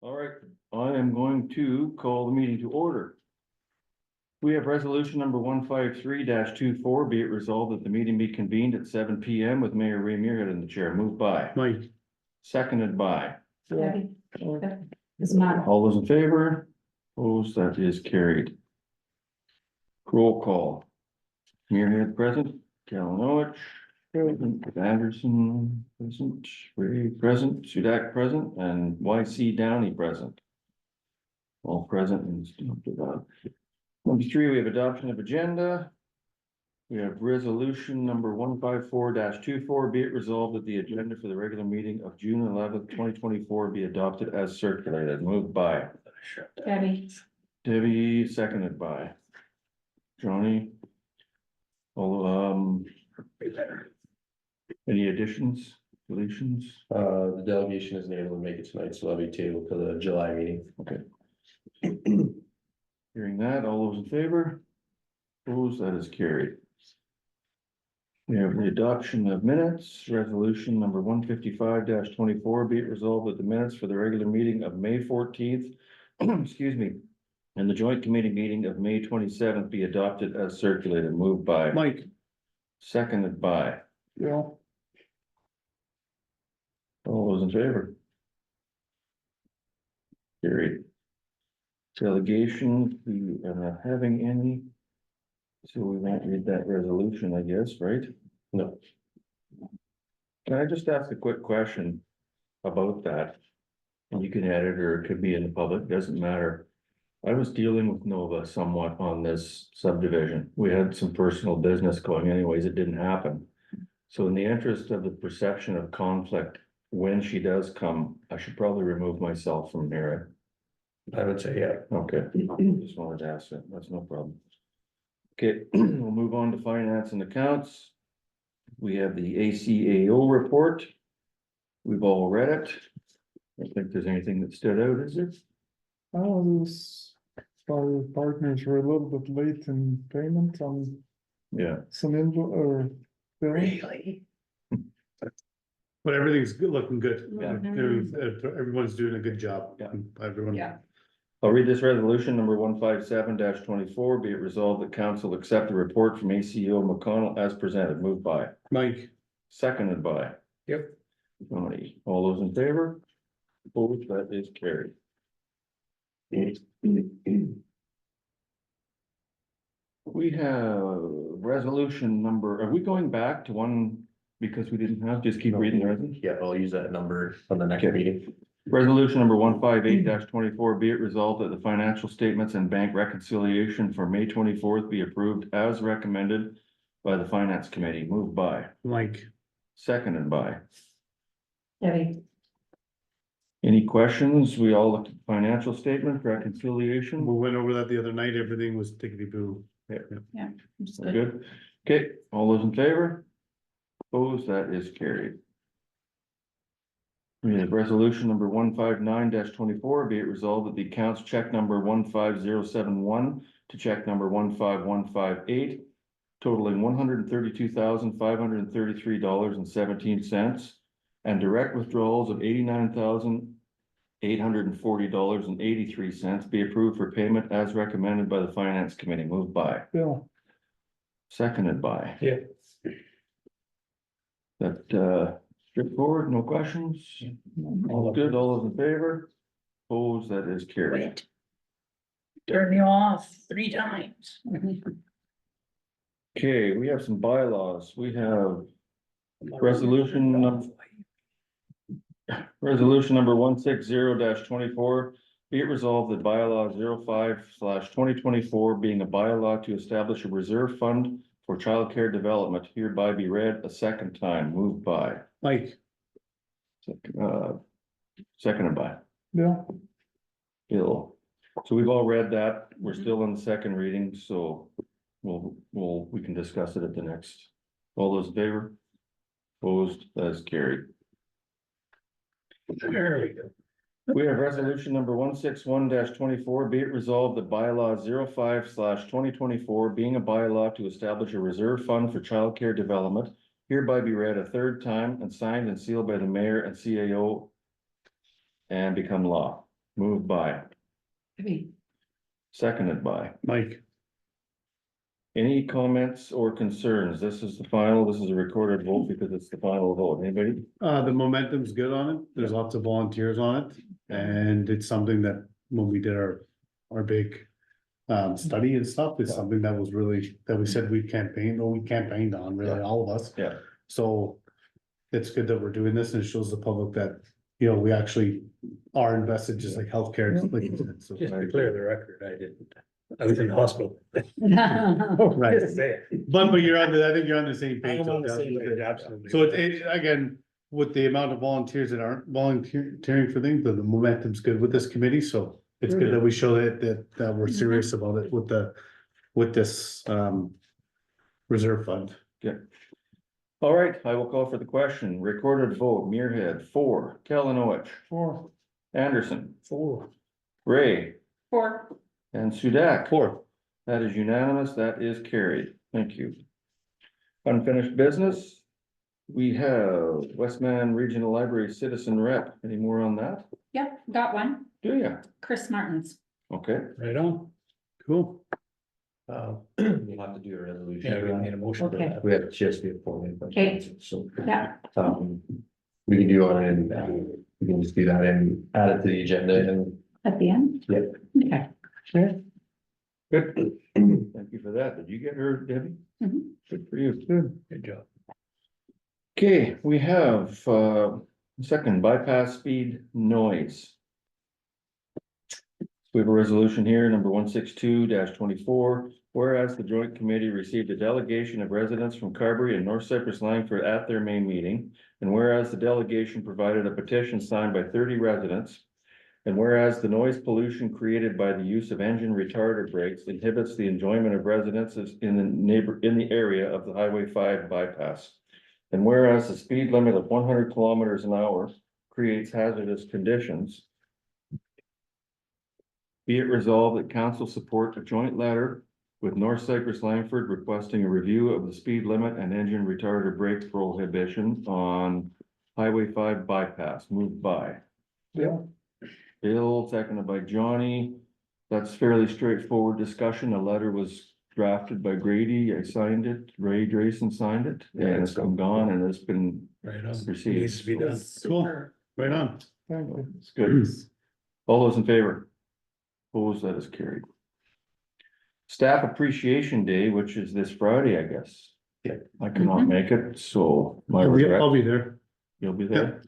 All right, I am going to call the meeting to order. We have resolution number 153-24, be it resolved that the meeting be convened at 7 PM with Mayor Ray Muirhead in the chair. Moved by, Mike. seconded by. Debbie. It's not, All those in favor? Opposed, that is carried. Roll call. Muirhead present, Kalanowicz. Present, Anderson present, Ray present, Sudak present, and YC Downey present. All present and stuff to that. Number 3, we have adoption of agenda. We have resolution number 154-24, be it resolved that the agenda for the regular meeting of June 11th, 2024 be adopted as circulated. Moved by Debbie. Debbie, seconded by Johnny. All, any additions, deletions? The delegation isn't able to make it tonight, so that'll be tabled to the July meeting. Hearing that, all those in favor? Opposed, that is carried. We have the adoption of minutes, resolution number 155-24, be it resolved that the minutes for the regular meeting of May 14th, excuse me, and the joint committee meeting of May 27th be adopted as circulated. Moved by Mike. seconded by. Yeah. All those in favor? Carried. Delegation, we are not having any. So we won't read that resolution, I guess, right? No. Can I just ask a quick question about that? And you can add it or it could be in the public, doesn't matter. I was dealing with Nova somewhat on this subdivision. We had some personal business going anyways, it didn't happen. So in the interest of the perception of conflict, when she does come, I should probably remove myself from here. I would say, yeah. Okay, just wanted to ask that, that's no problem. Okay, we'll move on to finance and accounts. We have the ACAO report. We've all read it. I don't think there's anything that stood out, is there? Our partners were a little bit late in payment on Yeah, some or. Really? But everything's good, looking good. Yeah. Everyone's doing a good job. Yeah. Everyone. Yeah. I'll read this resolution number 157-24, be it resolved that council accept the report from ACO McConnell as presented. Moved by, Mike. seconded by. Yep. Tony, all those in favor? Opposed, that is carried. We have resolution number, are we going back to one because we didn't have, just keep reading the resolution? Yeah, I'll use that number on the next Okay. meeting. Resolution number 158-24, be it resolved that the financial statements and bank reconciliation for May 24th be approved as recommended by the finance committee. Moved by, Mike. seconded by. Debbie. Any questions? We all looked at financial statement reconciliation. We went over that the other night. Everything was tickety-boo. Just We're good. good. Okay, all those in favor? Opposed, that is carried. We have resolution number 159-24, be it resolved that the accounts check number 15071 to check number 15158 totaling $132,533.17 and direct withdrawals of $89,840.83 be approved for payment as recommended by the finance committee. Moved by, Bill, seconded by. Yeah. That, straightforward, no questions? All good, all those in favor? Opposed, that is carried. Wait. Turn you off 3 times. Okay, we have some bylaws. We have resolution number 160-24. Be it resolved that bylaw 05/2024 being a bylaw to establish a reserve fund for childcare development hereby be read a second time. Moved by, Mike. seconded by Bill, Bill. So we've all read that. We're still in the second reading, so we can discuss it at the next. All those in favor? Opposed, that is carried. There we go. We have resolution number 161-24, be it resolved that bylaw 05/2024 being a bylaw to establish a reserve fund for childcare development hereby be read a third time and signed and sealed by the mayor and CAO and become law. moved by, Maybe. seconded by. Mike, Any comments or concerns? This is the final, this is a recorded vote because it's the final vote. Anybody? The momentum's good on it. There's lots of volunteers on it. And it's something that when we did our big study and stuff, it's Yeah. something that was really, that we said we campaigned on, really, Yeah. all of us. Yeah. So it's good that we're doing this and it shows the public that, you know, we actually are invested, just like healthcare. like you said, so- Just to clear the record, I was in the hospital. Right, Just say it. but you're on I think you're on the same page. I'm on the so same that's- page, absolutely. So again, with the amount of volunteers that aren't volunteering for things, the momentum's good with this committee, so it's good that we show that we're serious about it with this reserve fund. All right, I will call for the question. Recorded vote, Muirhead, 4, Kalanowitz, 4, Anderson, 4. Ray, 4. and Sudak. 4. That is unanimous, that is carried. Thank you. Unfinished business. We have Westman Regional Library Citizen Rep. Any more on that? Yep, got one. Do you? Chris Martins. Okay, Right on. Cool. We'll have to do a resolution. Yeah, we need a motion for Okay. that. We have to just be appointed. but- Okay. So, Yeah, we can do on and, we can just do that and add it to the agenda and. at the end? Yep. Okay. good. Thank you for that. Did you get her, Debbie? Mhm. Good for you. Good job. Okay, we have, second bypass speed noise. We have a resolution here, number 162-24, whereas the joint committee received a delegation of residents from Carberry and North Cypress Langford at their main meeting. And whereas the delegation provided a petition signed by 30 residents. And whereas the noise pollution created by the use of engine retarder brakes inhibits the enjoyment of residences in the area of the Highway 5 bypass. And whereas the speed limit of 100 kilometers an hour creates hazardous conditions. Be it resolved that council support a joint letter with North Cypress Langford requesting a review of the speed limit and engine retarder brake prohibition on Highway 5 bypass, moved by Bill, seconded by Johnny. That's fairly straightforward discussion. A letter was drafted by Grady. I signed it. Ray Drayson signed it, and it's come gone and it's been Right on. received. Needs to be done. Cool. Right on. thank you. It's good. All those in favor? Opposed, that is carried. Staff Appreciation Day, which is this Friday, I guess. Yeah. I cannot Mhm. make it, so my I'll regret. be there. You'll be there?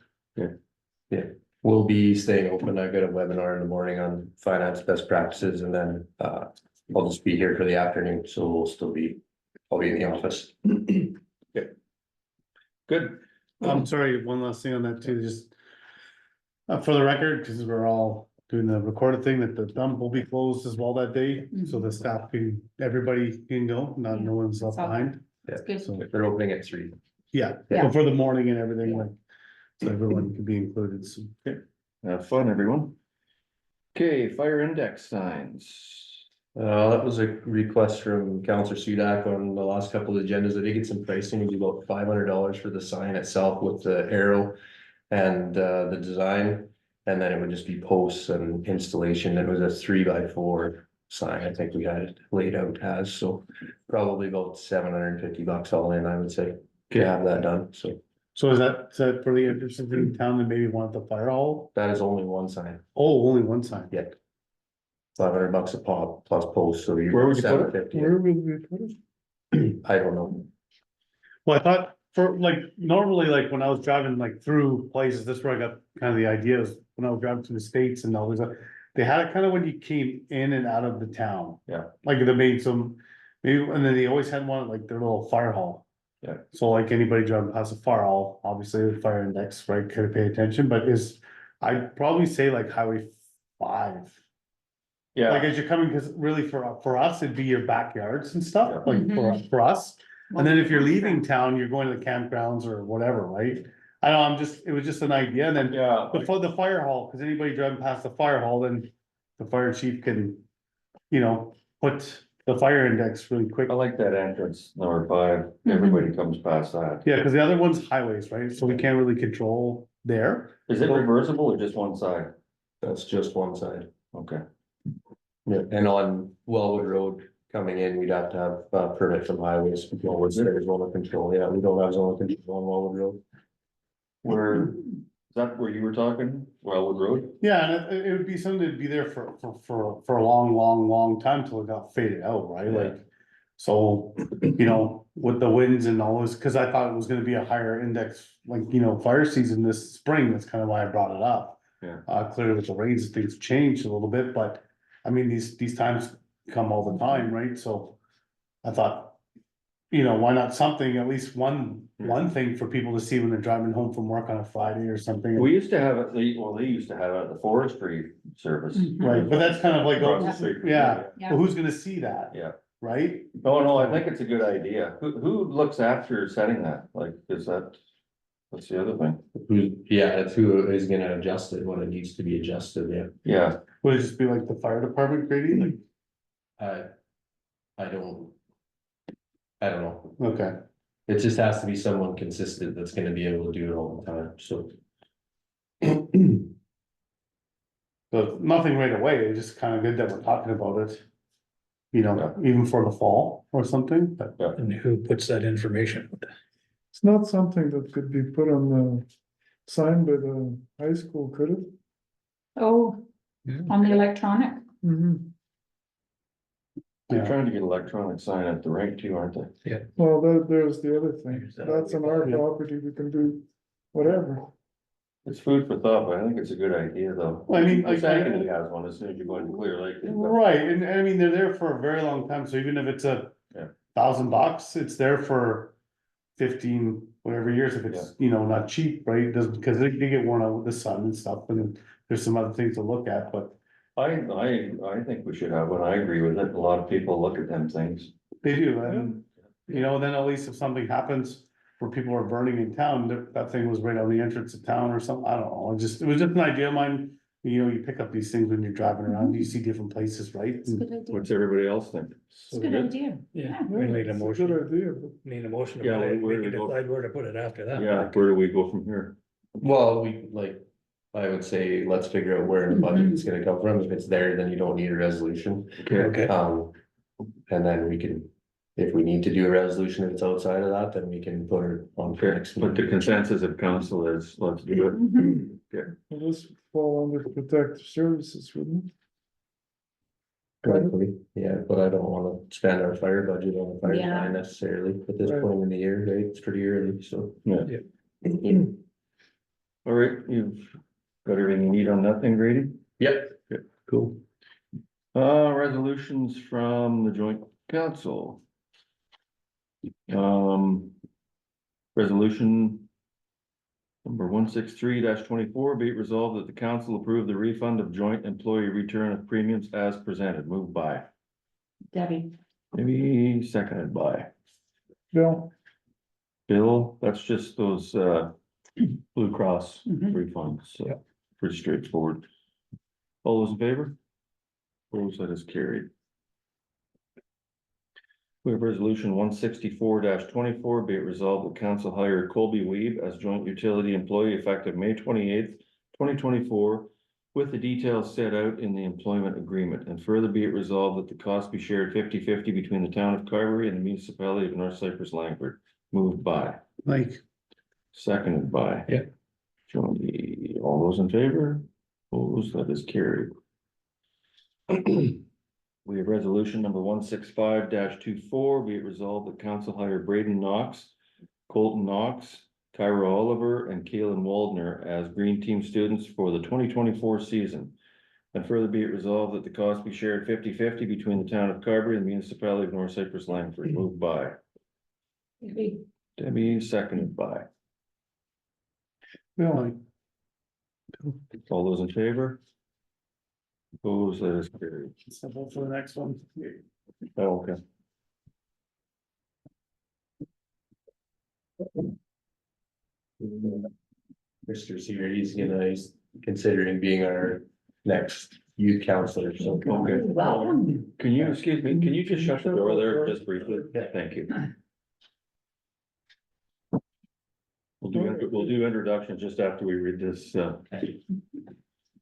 We'll be staying open. I've got a webinar in the morning on finance best practices and then, I'll just be here for the afternoon, so I'll be in the office. Good. I'm sorry, one last thing on that too, just. For the record, because we're all doing the recorded thing, that the dump will be closed as well that day, so the staff can, everybody can go, not no one's left It's all- behind. It's good. So, They're opening at 3. yeah, Yeah. but for the morning and everything, like, so everyone can be included, so. Have fun, everyone. Okay, fire index signs. That was a request from Counselor Sudak on the last couple of agendas. I did get some pricing, it'd be about $500 for the sign itself with the arrow and the design. And then it would just be posts and installation. It was a 3x4 sign, I think we had it laid out as, so probably about $750 all in, I would say, to have that done, so. So is that for the interested in town that maybe want the fire hall? That is only one sign, Oh, only one sign. yeah. $500 a pop plus post, so you're. Where would you put it? $750. Where will we put it? I don't know. Well, I thought for like, normally like when I was driving like through places, that's where I got kind of the ideas. When I was driving to the States and all this, they had it kind of when you came in and out of the town. Yeah. Like they made some, maybe, and then they always had one at like their little fire hall. Yeah. So like anybody driving past a fire hall, obviously the fire index, right, could pay attention, but I'd probably say like Highway 5. Like Yeah, as you're coming, because really for us, it'd be your backyards and stuff, like Mhm. for us. And then if you're leaving town, you're going to the campgrounds or whatever, right? I know, it was just an idea, and then yeah. the fire hall, because anybody driving past the fire hall, then the fire chief can, put the fire index really quick. I like that entrance, number 5. Mhm. Everybody comes past that. Yeah, because the other one's highways, right? So we can't really control there. Is it reversible or just one side? That's just one side. Okay, Yeah, and on Wellwood Road coming in, we'd have to have a permit from highways, Wellwood's their zone of control, yeah, we don't have zone of control on Wellwood Road. where, is that where you were talking, Wildwood Road? Yeah, and it would be something that'd be there for a long time till it got faded out, right? Yeah. Like. So, you know, with the winds and all this, cause I thought it was gonna be a higher index, like, you know, fire season this spring, that's kind of why I brought it up. Yeah. Clearly with the rains, things changed a little bit, but, I mean, these times come all the time, right? So. I thought, you know, why not something, at least one thing for people to see when they're driving home from work on a Friday or something. We used to have it, they used to have it at the forestry service. Right, but that's kind of like, Across the street. yeah, Yeah. but who's gonna see that? Yeah. Right? Oh, no, I think it's a good idea. Who looks after setting that? Like, is that, that's the other thing. Yeah, that's who is gonna adjust it when it needs to be adjusted, yeah. Yeah, Would it just be like the fire department, Grady? Like, I don't know, okay, it just has to be someone consistent that's gonna be able to do it all the time, so. so nothing right away, it's just kind of good that we're talking about it. You know, even for the fall or something, but And who puts that information? It's not something that could be put on the sign by the high school, could it? Oh, on the electronic, Mhm. they're Yeah. trying to get electronic sign at the rate too, aren't they? Well, there's the other thing, There's that. that's on our Yeah. property, we can do whatever. It's food for thought, but I think it's a good idea, though. Well, I mean, like, Saginaw has one as soon as you go into Clear Lake. they've got- right, and I mean, they're there for a very long time, so even if it's Yeah. $1,000, it's there for 15, whatever years, if it's, you know, not cheap, right? It doesn't, because they get worn out with the sun and stuff, and there's some other things to look at, but I think we should have one. I agree with it. A lot of people look at them things. they do, and, you know, then at least if something happens where people are burning in town, that thing was right on the entrance of town or something, I don't know, it was just an idea of mine. You know, you pick up these things when you're driving around, you see different places, right? it's a good idea, What's everybody else think? it's a good idea. Yeah, Yeah, we need a it's motion, good idea, but need a motion Yeah, about it, where we do can we go? decide where to put it after that. Yeah, where do we go from here? Well, we like, I would say, let's figure out where in the budget it's gonna come from, if it's there, then you don't need a resolution. Okay, And then we can, if we need to do a resolution, if it's outside of that, then we can put it on for next But the meeting. consensus of council is, let's do it. Mhm. will this fall under protective services, wouldn't it? Correctly, yeah, but I don't wanna spend our fire budget on the fire Yeah. line necessarily at this Right. point in the year, right, it's pretty early, so. Yeah. All right, you've got everything you need on that thing, Grady? Yep. Cool. Resolutions from the joint council. Resolution. Number 163-24, be it resolved that the council approve the refund of joint employee return of premiums as presented, moved by, Debbie, maybe seconded by. Bill, Bill, that's just those Blue Cross Mhm. refunds, so Yep. pretty straightforward. All those in favor? Opposed, that is carried. We have resolution 164-24, be it resolved that council hire Colby Weeb as joint utility employee effective May 28th, 2024. With the details set out in the employment agreement, and further be it resolved that the cost be shared 50-50 between the town of Carberry and the municipality of North Cypress Langford. Moved by, Like, seconded by. Yeah. Jody, all those in favor? Opposed, that is carried. We have resolution number 165-24, be it resolved that council hire Braden Knox, Colton Knox, Kyra Oliver, and Kalen Waldner as green team students for the 2024 season. And further be it resolved that the cost be shared 50-50 between the town of Carberry and the municipality of North Cypress Langford, moved by Debbie, Debbie, seconded by. Bill, All those in favor? Opposed, that is carried. simple for the next one. Oh, okay. Mr. Seer, he's considering being our next youth counselor, so. Okay. welcome. Can you, excuse me, can you just shut the door there just briefly? Yeah, thank you. We'll do introductions just after we read this,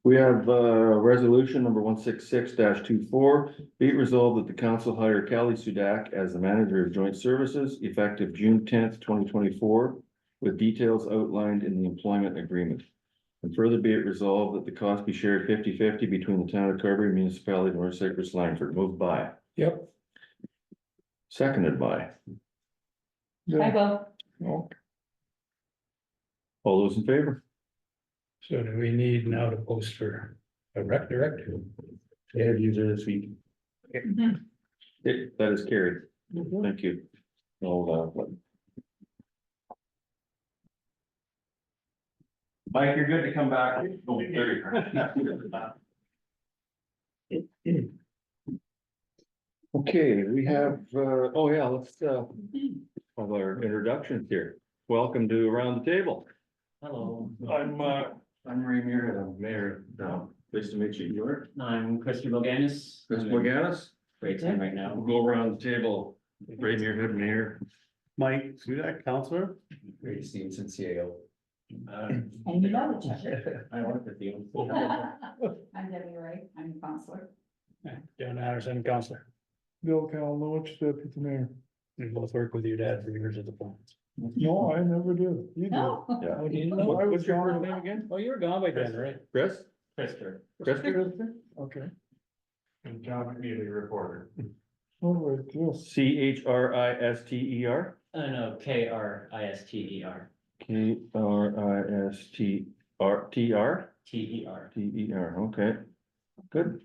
We have resolution number 166-24. Be it resolved that the council hire Kelly Sudak as the manager of joint services effective June 10th, 2024, with details outlined in the employment agreement. And further be it resolved that the cost be shared 50-50 between the town of Carberry municipality, North Cypress, Langford. Moved by. Yep. Seconded by. I Yeah, will. no, All those in favor? So do we need now to post for a rec director? Interviews are this week. That is carried. Thank you. Mike, you're good to come back. Okay, we have, oh yeah, let's, have our introductions here. Welcome to Around the Table. Hello, I'm Ray Muir, I'm mayor, nice to meet you. You're I'm Christopher Boganis. Chris McGinnis. Great time right now. We'll go around the table. Ray Muir, head mayor. Mike, Sudak, counselor? Great to see you since CAO. And you know each other. I work with you. I'm Debbie Wright, I'm a counselor. John Anderson, counselor. Bill Kalinowicz, deputy mayor. We both worked with your dad for years at the plant. No, I never did. You did. No. Yeah. Oh, you didn't know? What's your first name again? Oh, you were gone by then, right? Chris? Christopher. Chris? Okay. And John McNeely, reporter. All right, yes. CHRISTER? No, KRISTER. KRISTR? TER. TER, okay. Good.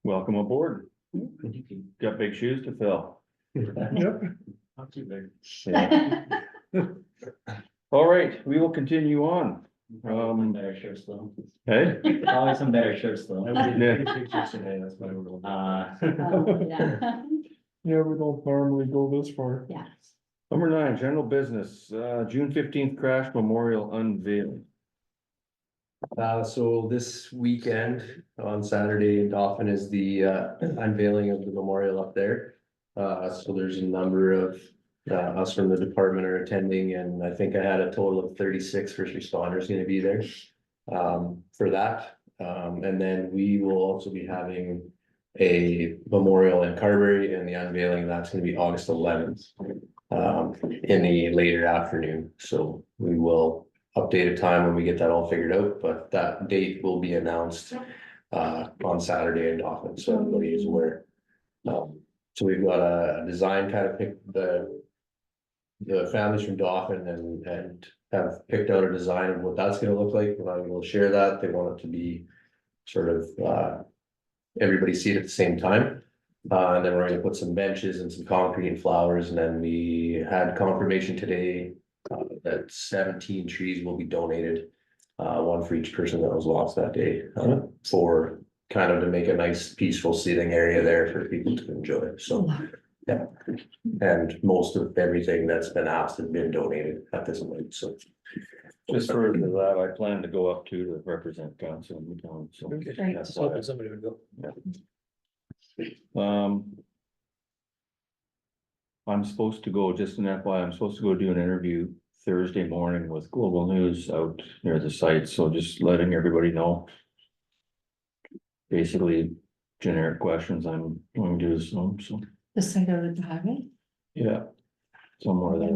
Welcome aboard. Got big shoes to fill. Yep. Not too big. All right, we will continue on. Probably some better shirts though. Hey? Probably some better shirts though. Yeah. That's why we're. Yeah. Yeah, we don't normally go this far. Yeah. Number 9, general business, June 15th crash memorial unveiling. So this weekend on Saturday in Dauphin is the unveiling of the memorial up there. So there's a number of us from the department are attending, and I think I had a total of 36 first responders gonna be there for that. And then we will also be having a memorial in Carberry, and the unveiling, that's gonna be August 11th in the later afternoon. So we will update a time when we get that all figured out, but that date will be announced on Saturday in Dauphin, so everybody is aware. So we've got a design kind of picked the families from Dauphin and have picked out a design of what that's gonna look like. And I will share that. They want it to be sort of everybody see it at the same time. And then we're gonna put some benches and some concrete and flowers, and then we had confirmation today that 17 trees will be donated. One for each person that was lost that day, for kind of to make a nice peaceful seating area there for people to enjoy, so. Yeah, and most of everything that's been asked has been donated at this point, so. Just further to that, I plan to go up to represent council in the town, so. Great. that's So why. hoping somebody would go. I'm supposed to go, just an FYI, I'm supposed to go do an interview Thursday morning with Global News out near the site, so just letting everybody know. Basically, generic questions I'm going to do some, so, The site of the highway? yeah. Somewhere there,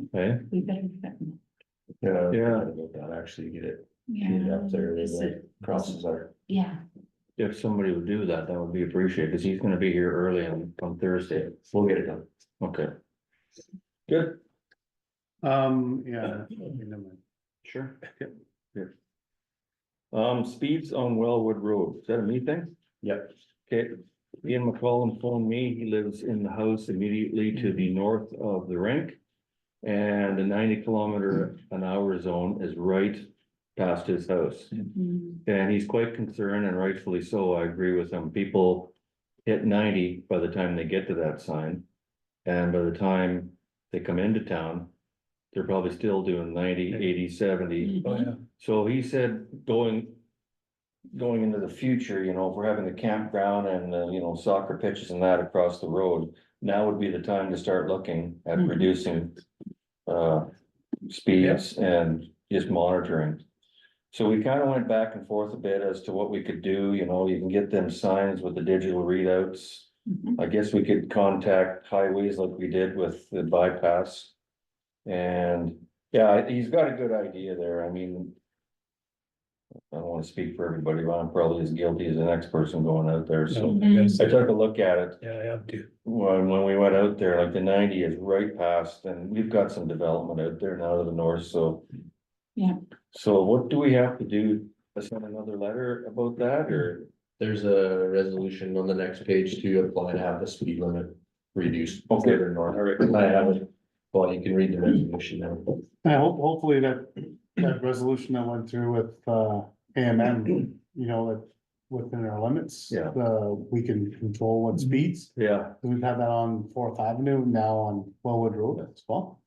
okay? We better get them. Yeah. About that, actually get it Yeah. up there, Is like it- crosses our. Yeah. If somebody would do that, that would be appreciated, because he's gonna be here early on Thursday. We'll get it done. Okay. Good. Yeah. Okay, never mind. Sure. Good. Speeds on Wellwood Road, is that a me thing? Yep. Okay, Ian McCollum phoned me, he lives in the house immediately to the north of the rink. And the 90 km/h zone is right past his house. And he's quite concerned, and rightfully so, I agree with him, people hit 90 by the time they get to that sign. And by the time they come into town, they're probably still doing 90, 80, 70. Oh, yeah. So he said, going into the future, you know, if we're having the campground and the, you know, soccer pitches and that across the road, now would be the time to start looking at Mhm. reducing speeds and just monitoring. So we kind of went back and forth a bit as to what we could do, you know, you can get them signs with the digital readouts. Mhm. I guess we could contact highways like we did with the bypass. And, yeah, he's got a good idea there, I mean. I don't wanna speak for everybody, but I'm probably as guilty as the next person going out there, so. No, I took a look at it, Yeah, I have to. when we went out there, like the 90 is right past, and we've got some development out there now to the north, so. Yeah. So what do we have to do? Send another letter about that, or? There's a resolution on the next page to apply to have the speed limit reduced. Okay. further north. I have it, well, you can read the resolution now. I hope, hopefully that resolution that went through with, AMM, you know, that within our limits. Yeah. We can control what speeds. Yeah, We've had that on Fourth Avenue, now on Wellwood Road as well.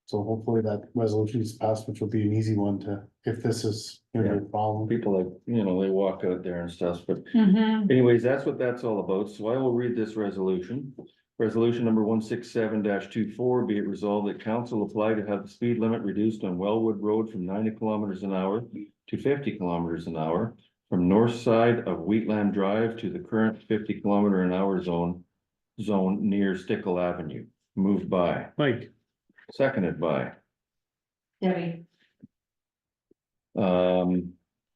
So hopefully that resolution is passed, which will be an easy one to, if this is gonna be a problem. people like, you know, they walk out there and stuff, but Mhm. anyways, that's what that's all about, so I will read this resolution. Resolution number 167-24, be it resolved that council apply to have the speed limit reduced on Wellwood Road from 90 kilometers an hour to 50 kilometers an hour. From north side of Wheatland Drive to the current 50 km/h zone near Stickle Avenue. Moved by, Mike, seconded by, Debbie.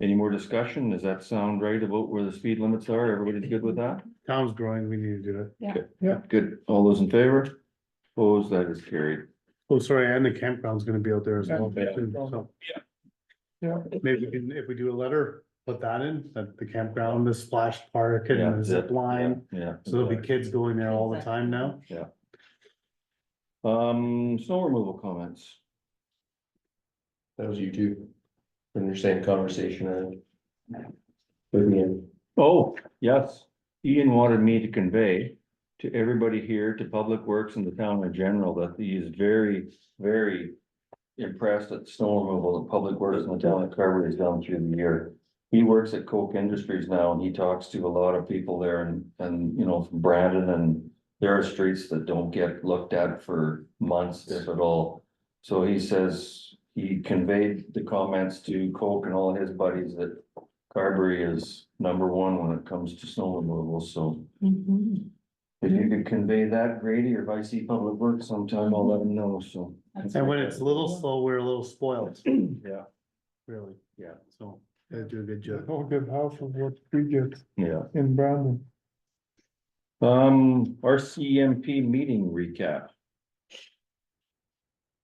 any more discussion? Does that sound right about where the speed limits are? Everybody's good with that? town's growing, we need to do it. Good. All those in favor? Opposed, that is carried. Oh, sorry, and the campground's gonna be out there as well. Yeah. too, so. Yeah. Maybe we can, if we do a letter, put that in, that the campground, the splash park Yeah, and the zip line. Yeah. So there'll be kids going there all the time now. Snow removal comments. That was you two. In your same conversation, with me. Oh, yes. Ian wanted me to convey to everybody here, to Public Works and the town in general, that he is very, very impressed at snow removal that Public Works in the town of Carver has done through the year. He works at Coke Industries now and he talks to a lot of people there and, you know, from Brandon, and there are streets that don't get looked at for months, if at all. So he says he conveyed the comments to Coke and all his buddies that Carberry is number one when it comes to snow removal, so. Mhm. If you could convey that, Grady, or if I see Public Works sometime, I'll let them know, so. That's And when right. it's a little slow, we're a little spoiled, Yeah. really. Yeah. So they do a good job. I'll get half of what we get Yeah. in Brandon. RCMP meeting recap.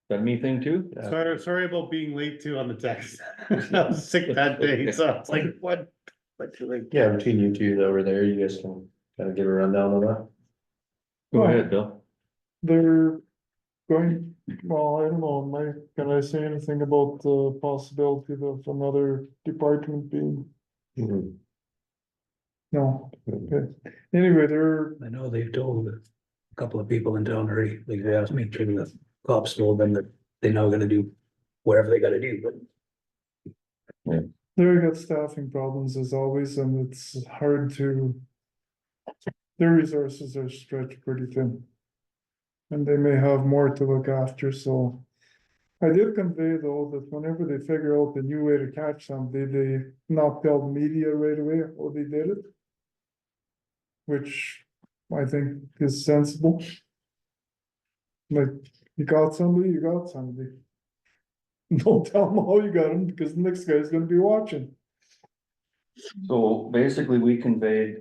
That me thing too? Sorry about being late too on the text. I was sick that day, so I was like, what? Yeah, between you two over there, you guys can kind of give a rundown on that. Go ahead, Bill. They're going, well, I don't know, can I say anything about the possibility of another department being, no, okay. Anyway, they're, I know they've told a couple of people in town already, like they asked me to, the cops told them that they're now gonna do whatever they gotta do, but they've got staffing problems as always, and it's hard to. Their resources are stretched pretty thin. And they may have more to look after, so. I did convey though that whenever they figure out the new way to catch somebody, they not tell the media right away how they did it. Which I think is sensible. Like, you got somebody, you got somebody. Don't tell them how you got them, because the next guy's gonna be watching. So basically, we conveyed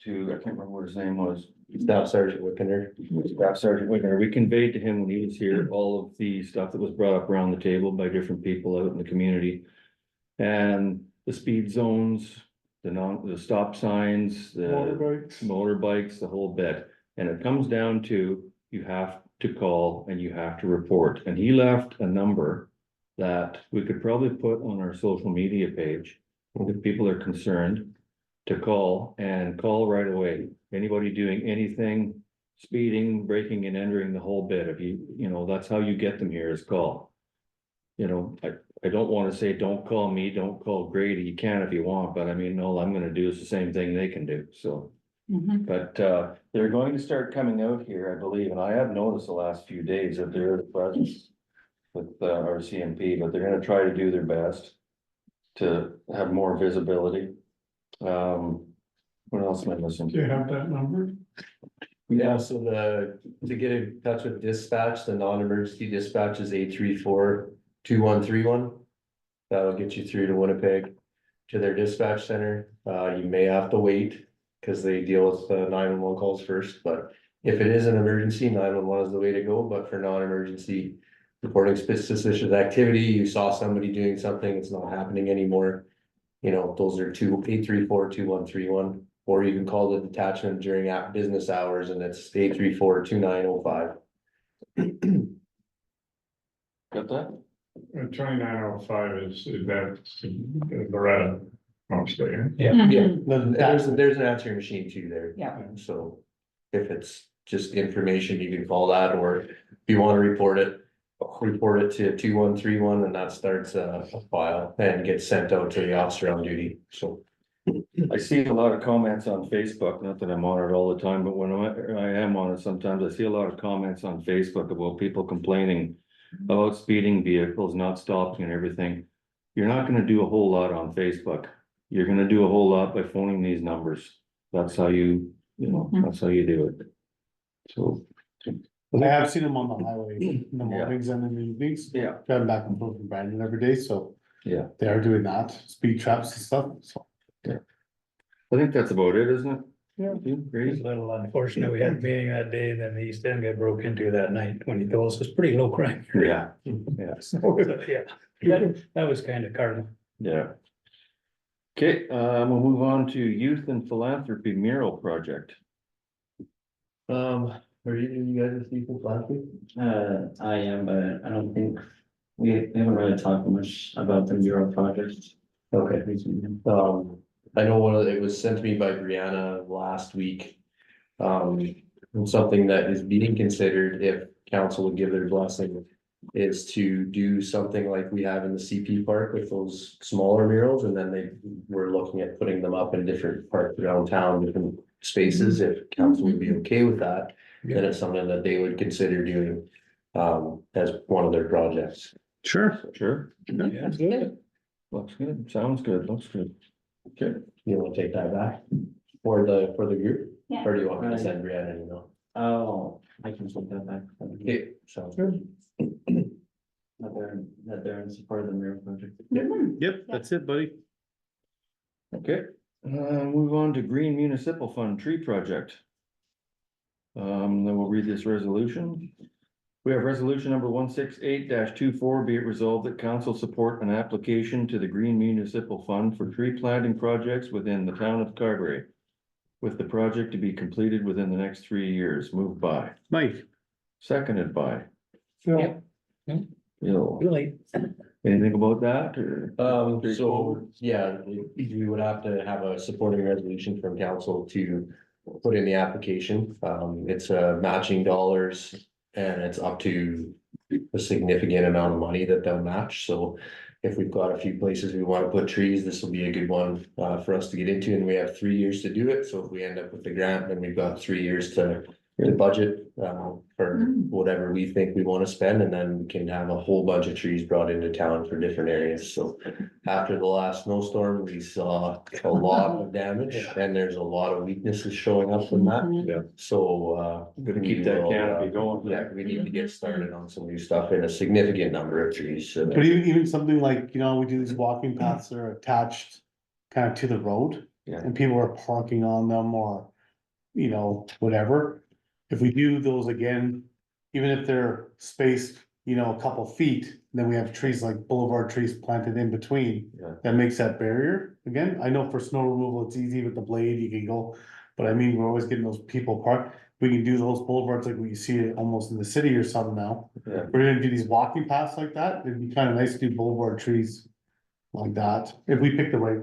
to, I can't remember what his name was. Staff Sergeant Wickender. Staff Sergeant Wiggner, we conveyed to him when he was here, all of the stuff that was brought up around the table by different people out in the community. And the speed zones, the stop signs, the Motorbikes. motorbikes, the whole bit. And it comes down to, you have to call and you have to report. And he left a number that we could probably put on our social media page if people are concerned, to call and call right away. Anybody doing anything, speeding, breaking and entering, the whole bit. If you know, that's how you get them here, is call. You know, I don't want to say, don't call me, don't call Grady. You can if you want, but I mean, all I'm gonna do is the same thing they can do, so. Mhm. But they're going to start coming out here, I believe, and I have noticed the last few days that there is a presence with our CMP, but they're gonna try to do their best. to have more visibility. What else am I missing? have that number? Yeah, so to get in touch with dispatch, the non-emergency dispatch is 834-2131. That'll get you through to Winnipeg, to their dispatch center. You may have to wait, cause they deal with 911 calls first, but if it is an emergency, 911 is the way to go, but for non-emergency. Reporting suspicious activity, you saw somebody doing something, it's not happening anymore. You know, those are 834-2131. Or you can call the detachment during business hours and it's 834-2905. Got that? 2905 is that's Loretta mostly. Yeah. Yeah, there's an answering machine too there. Yeah. So if it's just information, you can call that, or if you want to report it to 2131 and that starts a file and gets sent out to the officer on duty, so. I see a lot of comments on Facebook, not that I'm on it all the time, but when I am on it, sometimes I see a lot of comments on Facebook about people complaining about speeding vehicles, not stopping and everything. You're not gonna do a whole lot on Facebook. You're gonna do a whole lot by phoning these numbers. That's how you know, that's how you do it. So, I have seen them on the highway in the Yeah. mornings and in the evenings, yeah, driving back and forth from Brandon every day, so yeah, they are doing that, speed traps and stuff, so. I think that's about it, isn't it? Yeah. You It's agree? a little unfortunate, we had a meeting that day, then the East End got broke into that night when he told us it's pretty low crime. Yeah, yeah, So, yeah, that was kind of cardinal. yeah. Okay, we'll move on to Youth and Philanthropy Mural Project. Are you guys a people last week? I am, but I don't think, we haven't really talked much about the mural project. Okay. recently. I know it was sent to me by Brianna last week. Something that is being considered if council would give their blessing. Is to do something like we have in the CP park with those smaller murals, and then we're looking at putting them up in different parks around town, different spaces, if council would be okay with that. Then it's something that they would consider doing, as one of their projects. Sure. Sure, Yeah, it's good. looks good, sounds good, looks good. Okay, You wanna take that back for the group? Yeah. Or do you want me to send Brianna an email? Oh, I can take that back. Okay, sounds good. That they're in support of the mural project. Yep, that's it, buddy. okay, move on to Green Municipal Fund Tree Project. Then we'll read this resolution. We have resolution number 168-24, be it resolved that council support an application to the Green Municipal Fund for tree planting projects within the town of Carberry. With the project to be completed within the next 3 years, moved by, Mike, seconded by, Yeah, Bill. Really, Anything about that or? So, Straightforward. yeah, we would have to have a supporting resolution from council to put in the application. It's matching dollars and it's up to a significant amount of money that they'll match, so. If we've got a few places we want to put trees, this will be a good one for us to get into, and we have 3 years to do it, so if we end up with the grant, then we've got 3 years to budget. For whatever we think we want to spend, and then we can have a whole bunch of trees brought into town for different areas, so. After the last snowstorm, we saw a lot of damage, and there's a lot of weaknesses showing up from that. Yeah. So, Gonna keep that canopy going. yeah, we need to get started on some new stuff in a significant number of trees, so. but even something like, you know, we do these walking paths that are attached kind of to the road. Yeah. And people are parking on them or, you know, whatever. If we do those again, even if they're spaced, you know, a couple feet, then we have trees like boulevard trees planted in between. Yeah. That makes that barrier. Again, I know for snow removal, it's easy with the blade, you can go, but I mean, we're always getting those people parked. We can do those boulevards like we see it almost in the city or something now. Yeah. We're gonna do these walking paths like that. It'd be kind of nice to do boulevard trees like that, if we pick the right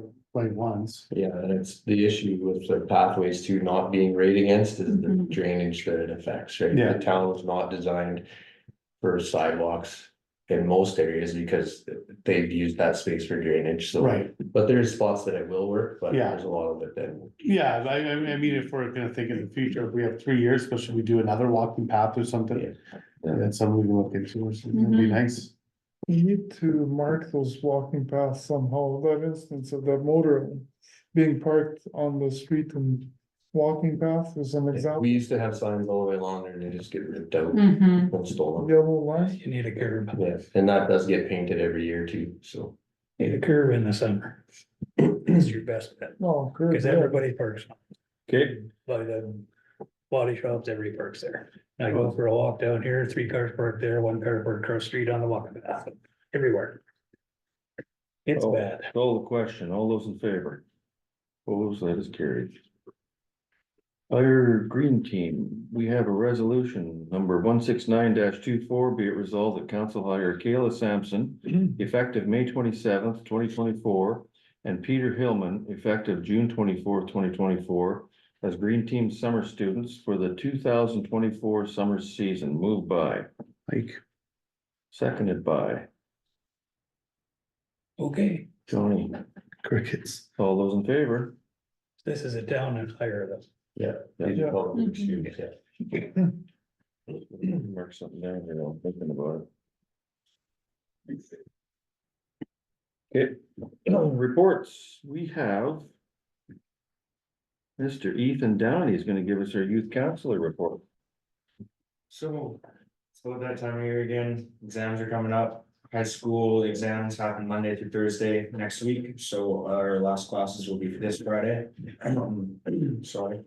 ones. Yeah, and it's the issue with the pathways too, not being right against is the Mhm. drainage that it affects, right? Yeah. The town was not designed for sidewalks in most areas because they've used that space for drainage, so. Right, But there's spots that it will work, but Yeah. there's a lot of it that. yeah, I mean, if we're gonna think in the future, if we have 3 years, but should we do another walking path or something? Yeah. Yeah. That's something we can look into or something, that'd be Mhm. nice. You need to mark those walking paths somehow, that instance of that motor being parked on the street and walking path is an We example. used to have signs all the way along there and they just get ripped out Mm-hmm. and stolen. Yellow line, You need a curb, Yes, and that does get painted every year too, so. need a curb in the summer. It's your best bet, no, good, because yeah. everybody parks Okay, by the body shops, everybody parks there. I go for a walk down here, 3 cars parked there, 1 car parked across the street on the walking path, everywhere. It's Oh. bad. call the question, all those in favor? Opposed, that is carried. Fire Green Team, we have a resolution number 169-24, be it resolved that council hire Kayla Sampson, effective May 27th, 2024. And Peter Hillman, effective June 24th, 2024, as Green Team summer students for the 2024 summer season, moved by, Like, seconded by Okay, Tony. crickets. All those in favor? this is a town and hire them. Yeah. These are public students, yeah. Mark something down here, I'm thinking about it. Okay, reports, we have Mr. Ethan Downey is gonna give us our youth counselor report. So, it's about that time of year again, exams are coming up. High school exams happen Monday through Thursday next week, so our last classes will be this Friday. Sorry.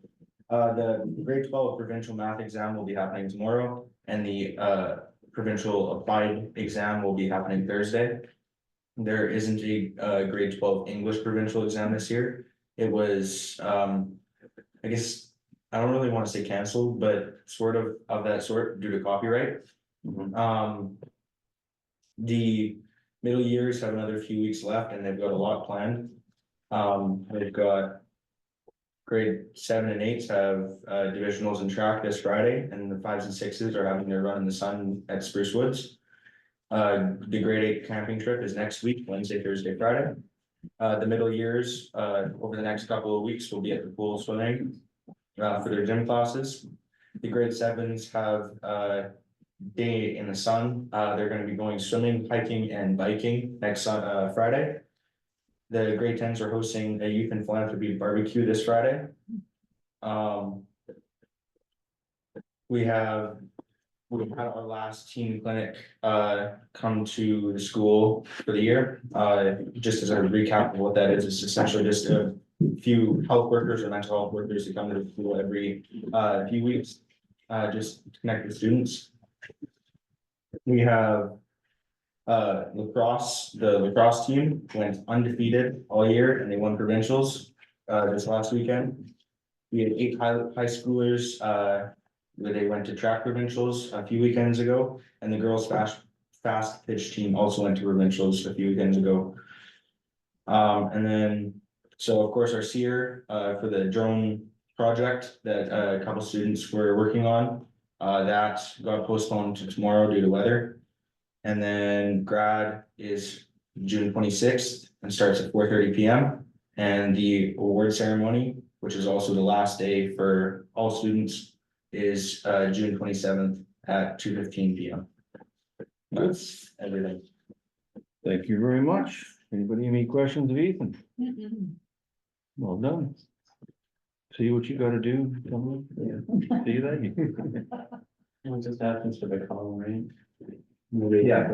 The grade 12 provincial math exam will be happening tomorrow, and the provincial applied exam will be happening Thursday. There isn't a grade 12 English provincial exam this year. It was, I guess, I don't really want to say canceled, but sort of that sort due to copyright. The middle years have another few weeks left and they've got a lot planned. They've got grade 7 and 8s have divisionals in track this Friday, and the 5s and 6s are having their run in the sun at Spruce Woods. The grade 8 camping trip is next week, Wednesday, Thursday, Friday. The middle years, over the next couple of weeks, will be at the pool swimming for their gym classes. The grade 7s have day in the sun. They're gonna be going swimming, hiking and biking next Friday. The grade 10s are hosting a youth and philanthropy barbecue this Friday. We had our last teen clinic come to the school for the year. Just as a recap of what that is, it's essentially just a few health workers or mental health workers who come to the school every few weeks, just to connect with students. We have lacrosse, the lacrosse team went undefeated all year and they won provincials this last weekend. We had 8 high schoolers where they went to track provincials a few weekends ago, and the girls fast pitch team also went to provincials a few weekends ago. And then, so of course, our SEER for the drone project that a couple students were working on, that got postponed to tomorrow due to weather. And then grad is June 26th and starts at 4:30 PM. And the award ceremony, which is also the last day for all students, is June 27th at 2:15 PM. That's everything. Thank you very much. Anybody have any questions of Ethan? Well done. See what you gotta do. See that? What just happens to the call, right? Yeah.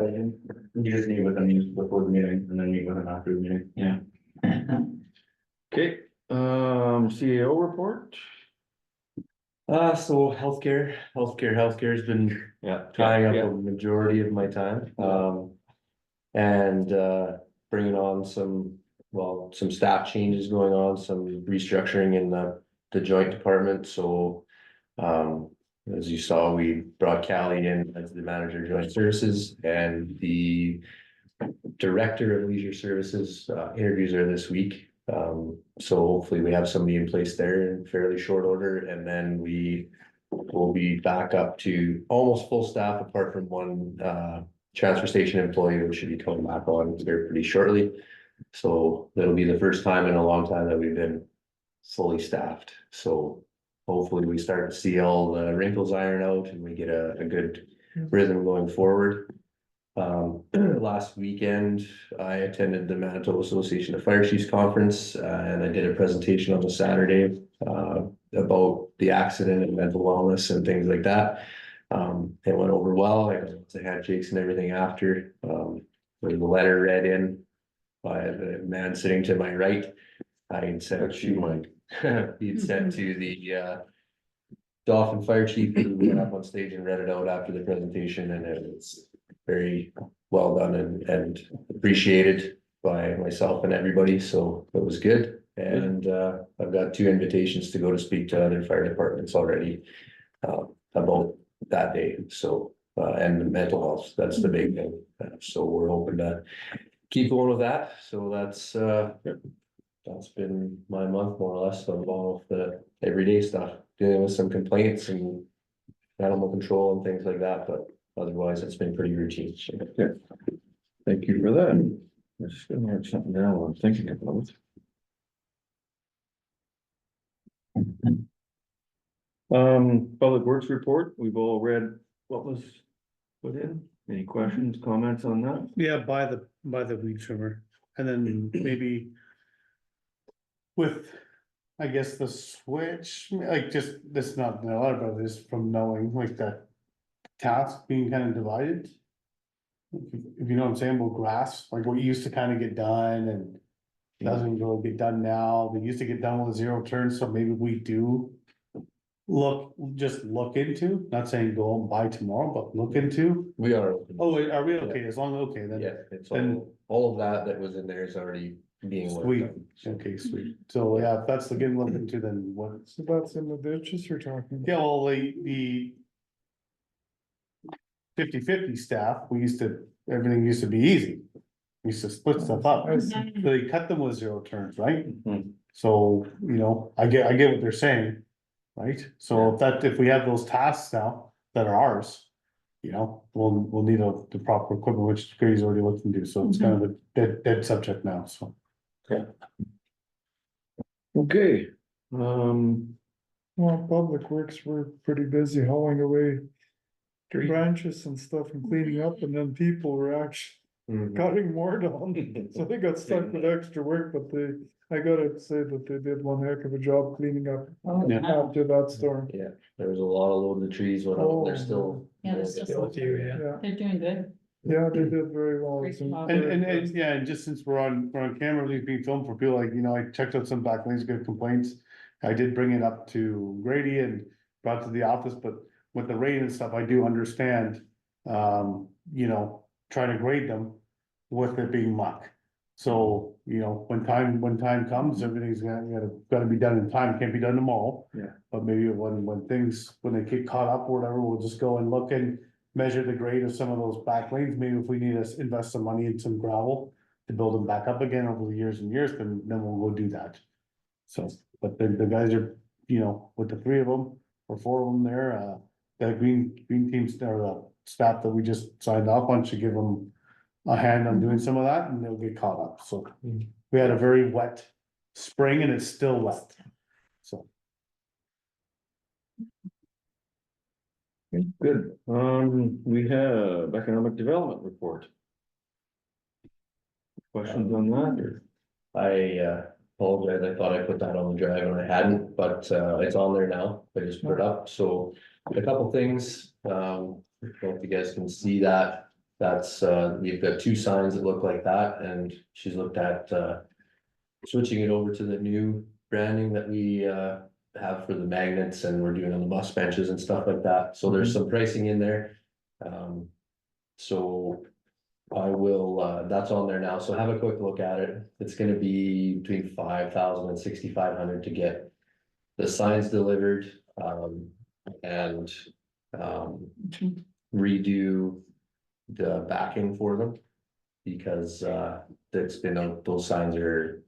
You just meet with them before the meeting and then meet with them after the meeting. Yeah. Okay, CAO report? So healthcare has been Yeah. tying up a majority of my time. And bringing on some staff changes going on, some restructuring in the joint department, so. As you saw, we brought Callie in as the manager of joint services, and the director of leisure services interviews are this week. So hopefully we have somebody in place there in fairly short order, and then we will be back up to almost full staff, apart from one transfer station employee who should be coming back on here pretty shortly. So that'll be the first time in a long time that we've been fully staffed, so hopefully we start to see all the wrinkles iron out and we get a good rhythm going forward. Last weekend, I attended the Manitoba Association of Fire Chiefs Conference, and I did a presentation on the Saturday, about the accident and mental wellness and things like that. It went over well. I got lots of handshakes and everything after. There was a letter read in by the man sitting to my right. I sent That's you, Mike. he'd sent to the Dauphin Fire Chief, who went up on stage and read it out after the presentation, and it was very well done and appreciated by myself and everybody, so it was good. And I've got 2 invitations to go to speak to other fire departments already about that day, so and the mental health, that's the big thing. So we're hoping to keep going with that, so that's been my month more or less, along with the everyday stuff, dealing with some complaints and animal control and things like that, but otherwise it's been pretty routine. Okay. Thank you for that. I'm just gonna write something down while I'm thinking about it. Public Works report, we've all read what was put in. Any questions, comments on that? Yeah, by the weed trimmer, and then maybe. With, I guess, the switch, like just, this not a lot about this from knowing like that. Task being kind of divided. If you know what I'm saying, about grass, like what used to kind of get done and. Doesn't really get done now, they used to get done with a 0 turn, so maybe we do. Just look into, not saying go and buy tomorrow, but look into. We are. open. Oh, wait, are we okay, as long as, okay, then. Yeah, it's then- all of that was in there is already being worked Sweet, on. okay, sweet, so yeah, if that's the getting looked into, then what? So that's in the ditches you're talking about. Yeah, well, the. 50/50 staff, everything used to be easy. We used to split stuff up, I see. so they cut them with 0 turns, right? Mhm. So, I get what they're saying, right? So if we have those tasks now that are ours. We'll need the proper equipment, which Grady's already looked into, so it's kind of a dead subject now, so. Okay, Well, Public Works were pretty busy hauling away branches and stuff and cleaning up, and then people were actually Mhm. cutting more down. So they got stuck with extra work, but I gotta say that they did one heck of a job cleaning up Oh, Yeah. wow. after that storm. Yeah, there was a lot of loads of trees, went out, they're still. Yeah, there's still some. Yeah, They're doing good. yeah, they did very well. Great Some job. very And impressive. yeah, and just since we're on camera, everything's being filmed for people, like, I checked out some back lanes, good complaints. I did bring it up to Grady and brought to the office, but with the rain and stuff, I do understand. Trying to grade them with it being muck. So, when time comes, everything's gotta be done in time, can't be done tomorrow. Yeah. But maybe when they get caught up or whatever, we'll just go and look and measure the grade of some of those back lanes, maybe if we need to invest some money in some gravel. To build them back up again over the years and years, then we'll go do that. So, but the guys are, with the 3 of them or 4 of them there, the green teams, or the staff that we just signed off on should give them. A hand on doing some of that and they'll get caught up, so we had a very wet spring and it's still wet. So, good. We have economic development report. Questions on that or? I apologize, I thought I put that on the drive and I hadn't, but it's on there now, I just put it up, so a couple things. I don't know if you guys can see that, that's we've got 2 signs that look like that, and she's looked at switching it over to the new branding that we have for the magnets, and we're doing on the bus benches and stuff like that, so there's some pricing in there. So I will, that's on there now, so have a quick look at it. It's gonna be between 5,000 and 6,500 to get the signs delivered, and redo the backing for them. Because it's been out, those signs are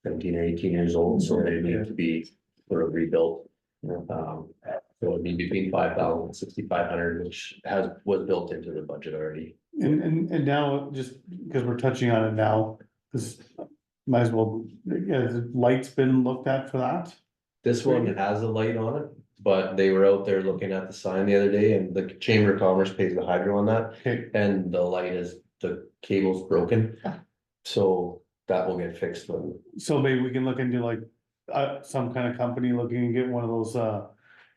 17 or 18 years old, so they need to be sort of rebuilt. So it'd be between 5,000 and 6,500, which was built into the budget already. and now, just because we're touching on it now, this might as well, the light's been looked at for that. This one has a light on it, But they were out there looking at the sign the other day and the Chamber of Commerce pays the hydro on that. Okay. And the light is, the cable's broken. So that will get fixed when, So maybe we can look into like, some kind of company looking and get one of those,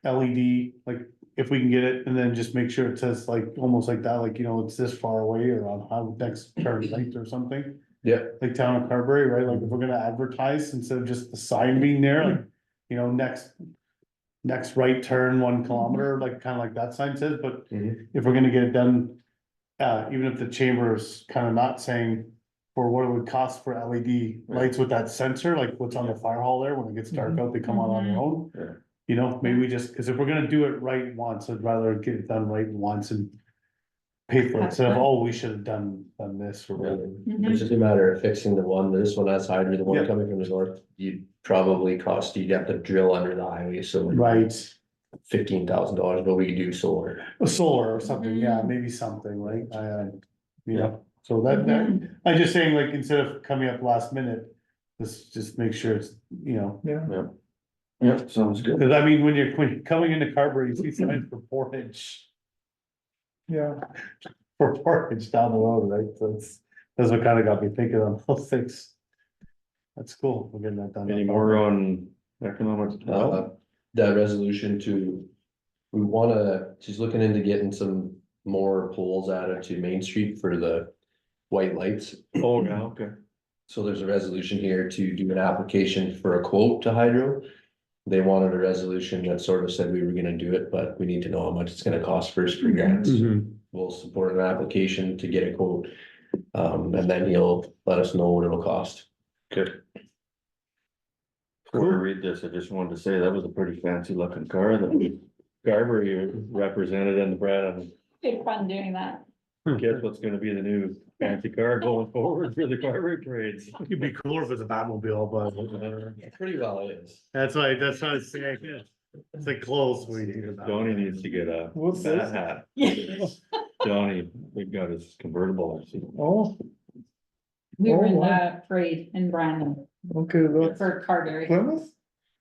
LED, like, if we can get it, and then just make sure it says like, almost like that, like, you know, it's this far away or on how next turn length or something. yeah, Like town of Carberry, right, like if we're gonna advertise instead of just the sign being there, like, you know, next right turn 1 kilometer, like kind of like that sign says, but Mhm. if we're gonna get it done. Even if the chamber is kind of not saying for what it would cost for LED lights with that sensor, like what's on the fire hall there, when it gets dark out, they come on their own. Yeah. You know, maybe we just, cause if we're gonna do it right once, I'd rather get it done right once and. Pay for it, instead of, oh, we should have done this or whatever. it's just a matter of fixing the one, this one has hydro, the one Yeah. coming from the north, you'd you'd have to drill under the highway, so. Right, $15,000, but we could do solar. a solar or something, yeah, maybe something, right, you know, so that, I'm just saying, like, instead of coming up last minute. Let's just make sure it's, you know, Yeah, Yep, sounds good. cause I mean, when you're coming into Carberry, you see signs for 4-inch. yeah, For 4-inch down the road, right, so that's what kind of got me thinking on those things. That's cool, we're getting that done. Any more on economic development? That resolution to, she's looking into getting some more poles added to Main Street for the white lights. Oh, yeah, okay. So there's a resolution here to do an application for a quote to Hydro. They wanted a resolution that sort of said we were gonna do it, but we need to know how much it's gonna cost first for grants. Mhm. We'll support an application to get a quote. And then he'll let us know what it'll cost. Good. Before I read this, I just wanted to say that was a pretty fancy looking car that Carberry represented in the Brad. Good fun doing that. Guess what's gonna be the new fancy car going forward for the Carberry parades? It'd be cooler if it's a Batmobile, but Pretty well it is. that's why I was saying, yeah. It's like close. We need a Johnny needs to get a What's bat this? hat. Yeah. Johnny, we've got his convertible, I see. oh, We were in Oh, wow. the parade in Brandon okay, that's for Carberry. Plymouth?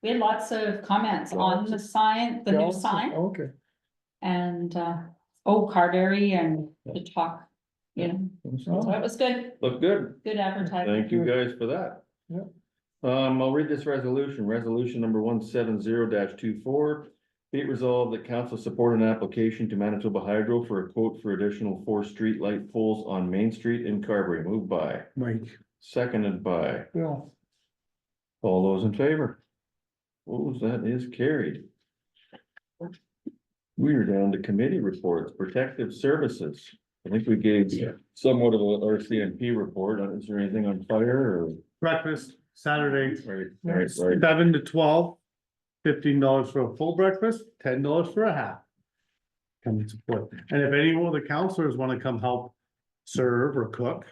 We had lots of comments on the sign, the new Galaxy? sign Okay, and, Carberry and the talk, you know, so it was good, Look good. good advertising. Thank you guys for that. Yeah. I'll read this resolution number 170-24. Be it resolved that council support an application to Manitoba Hydro for a quote for additional 4 street light poles on Main Street in Carberry. Moved by, Mike. seconded by, yeah, all those in favor? Opposed, that is carried. We are down to committee reports, protective services. I think we gave somewhat of a RCMP report. Is there anything on fire or? Breakfast, Saturday, Right. 7 to 12. $15 for a full breakfast, $10 for a half. Come and support, and if any of the counselors wanna come help serve or cook.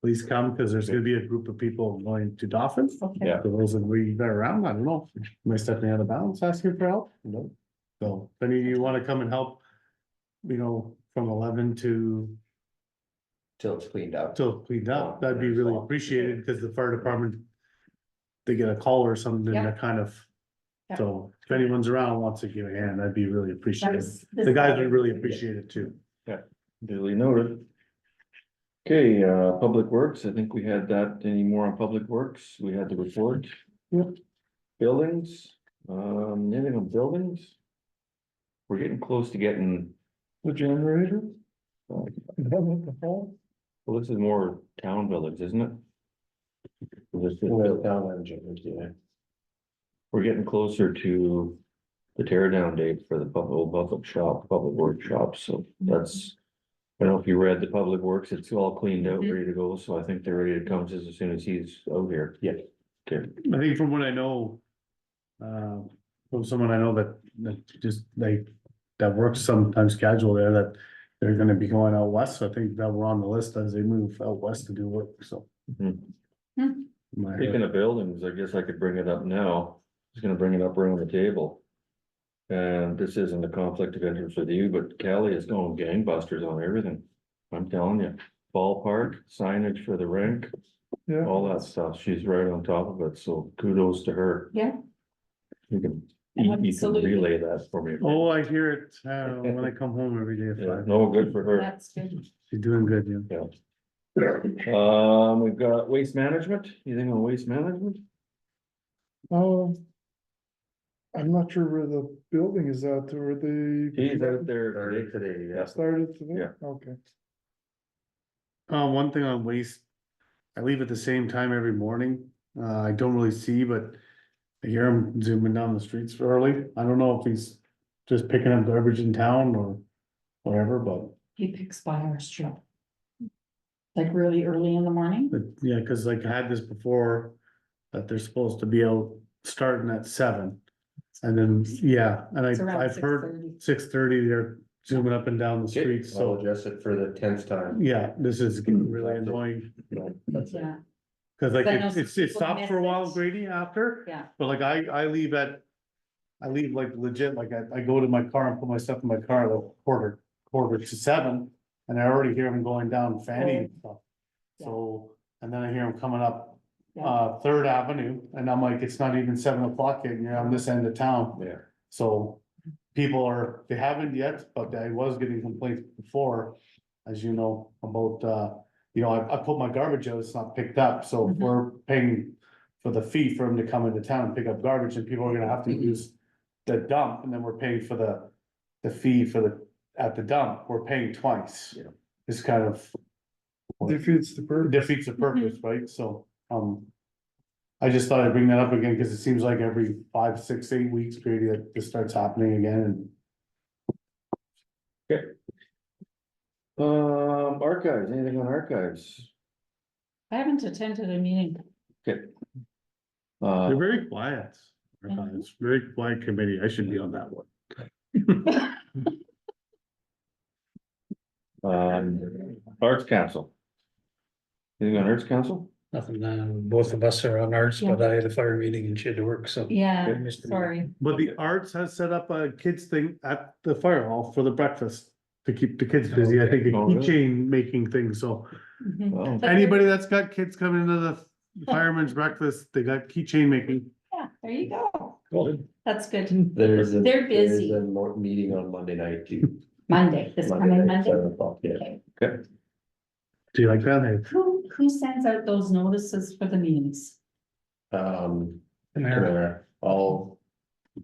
Please come, cause there's gonna be a group of people going to Dauphin. Yeah. For those of you that are around, I don't know, am I stepping out of bounds asking for help? No. So, if any of you wanna come and help, you know, from 11 to Till it's cleaned up. till cleaned up, that'd be really appreciated, cause the fire department. They get a call or something, and they're kind of. Yeah. So if anyone's around, and wants to give a hand, that'd be really That appreciated. was The guys would really appreciate it too. Duly noted. Okay, Public Works, I think we had that. Any more on Public Works? We had the report. Yep. Buildings, anything on buildings? We're getting close to getting, the generator. Down at the hall. well, this is more town buildings, isn't it? This is- Well, down on James, yeah. We're getting closer to the tear down date for the public workshop, so that's. I don't know if you read the Public Works, it's all cleaned out, ready to go, so I think they're ready to come just as soon as he's out here. Yeah. Okay, I think from what I know. From someone I know that just that works sometimes casual there, that they're gonna be going out west, so I think that we're on the list as they move out west to do work, so. Mhm. Hmm. Speaking of buildings, I guess I could bring it up now, just gonna bring it up around the table. And this isn't a conflict of interest with you, but Kelly is going gangbusters on everything. I'm telling you, ballpark, signage for the rink, Yeah, all that stuff, she's right on top of it, so kudos to her. Yeah. You can You can Absolutely. relay that for me. Oh, I hear it, when I come home every day at Yeah, 5. no, good for her. That's good. She's doing good, yeah. We've got waste management, anything on waste management? I'm not sure where the building is at, or they He's out there Started today. today, yeah. started today? Yeah. Okay. One thing on waste, I leave at the same time every morning. I don't really see, but I hear him zooming down the streets early. I don't know if he's just picking up garbage in town or whatever, but He picks by our street. Like really early in the morning? yeah, cause like I had this before, that they're supposed to be out starting at 7. And then, yeah, and It's around I've heard 6:30. 6:30, they're zooming up and down the streets, I'll so, adjust it for the 10th time. yeah, this is getting really annoying. That's it. Yeah, Cause like I know it people stopped for a miss while, it. Grady, after, yeah. but like I leave like legit, like I go to my car and put my stuff in my car, like quarter to 7. And I already hear him going down Fanny and stuff. So, and then I hear him coming up, Yeah. 3rd Avenue, and I'm like, it's not even 7 o'clock yet, and you're on this end of town. Yeah. So they haven't yet, but I was getting complaints before, as you know, about, I put my garbage out, it's not picked up, so if Mhm. we're paying for the fee for him to come into town and pick up garbage, and people are gonna have to use the dump, and then we're paying for the fee at the dump, we're paying twice. Yeah. It's kind of Defeats the purpose. defeats the purpose, right? So, I just thought I'd bring that up again, cause it seems like every 5, 6, 8 weeks, Grady, that this starts happening again, and Archives, anything on archives? I haven't attended a meeting. Okay. they're very quiet. Mhm. It's a very quiet committee, I should be on that one. Arts Council. Anything on Arts Council? Nothing, both of us are on arts, but I had a fire meeting and she had to work, so. Yeah, I missed the meeting. sorry. But the arts has set up a kids thing at the fire hall for the breakfast. To keep the kids busy, I think a Oh, really? keychain making thing, so Mhm. Well, But anybody that's got kids coming into the fireman's breakfast, they got keychain making. Yeah, there you go. Well, That's good. There's a. They're there's busy. a meeting on Monday night too. Monday, this coming night, Monday. 7 o'clock, yeah. Okay. Do you like that? Hey? Who sends out those notices for the meetings? and I'll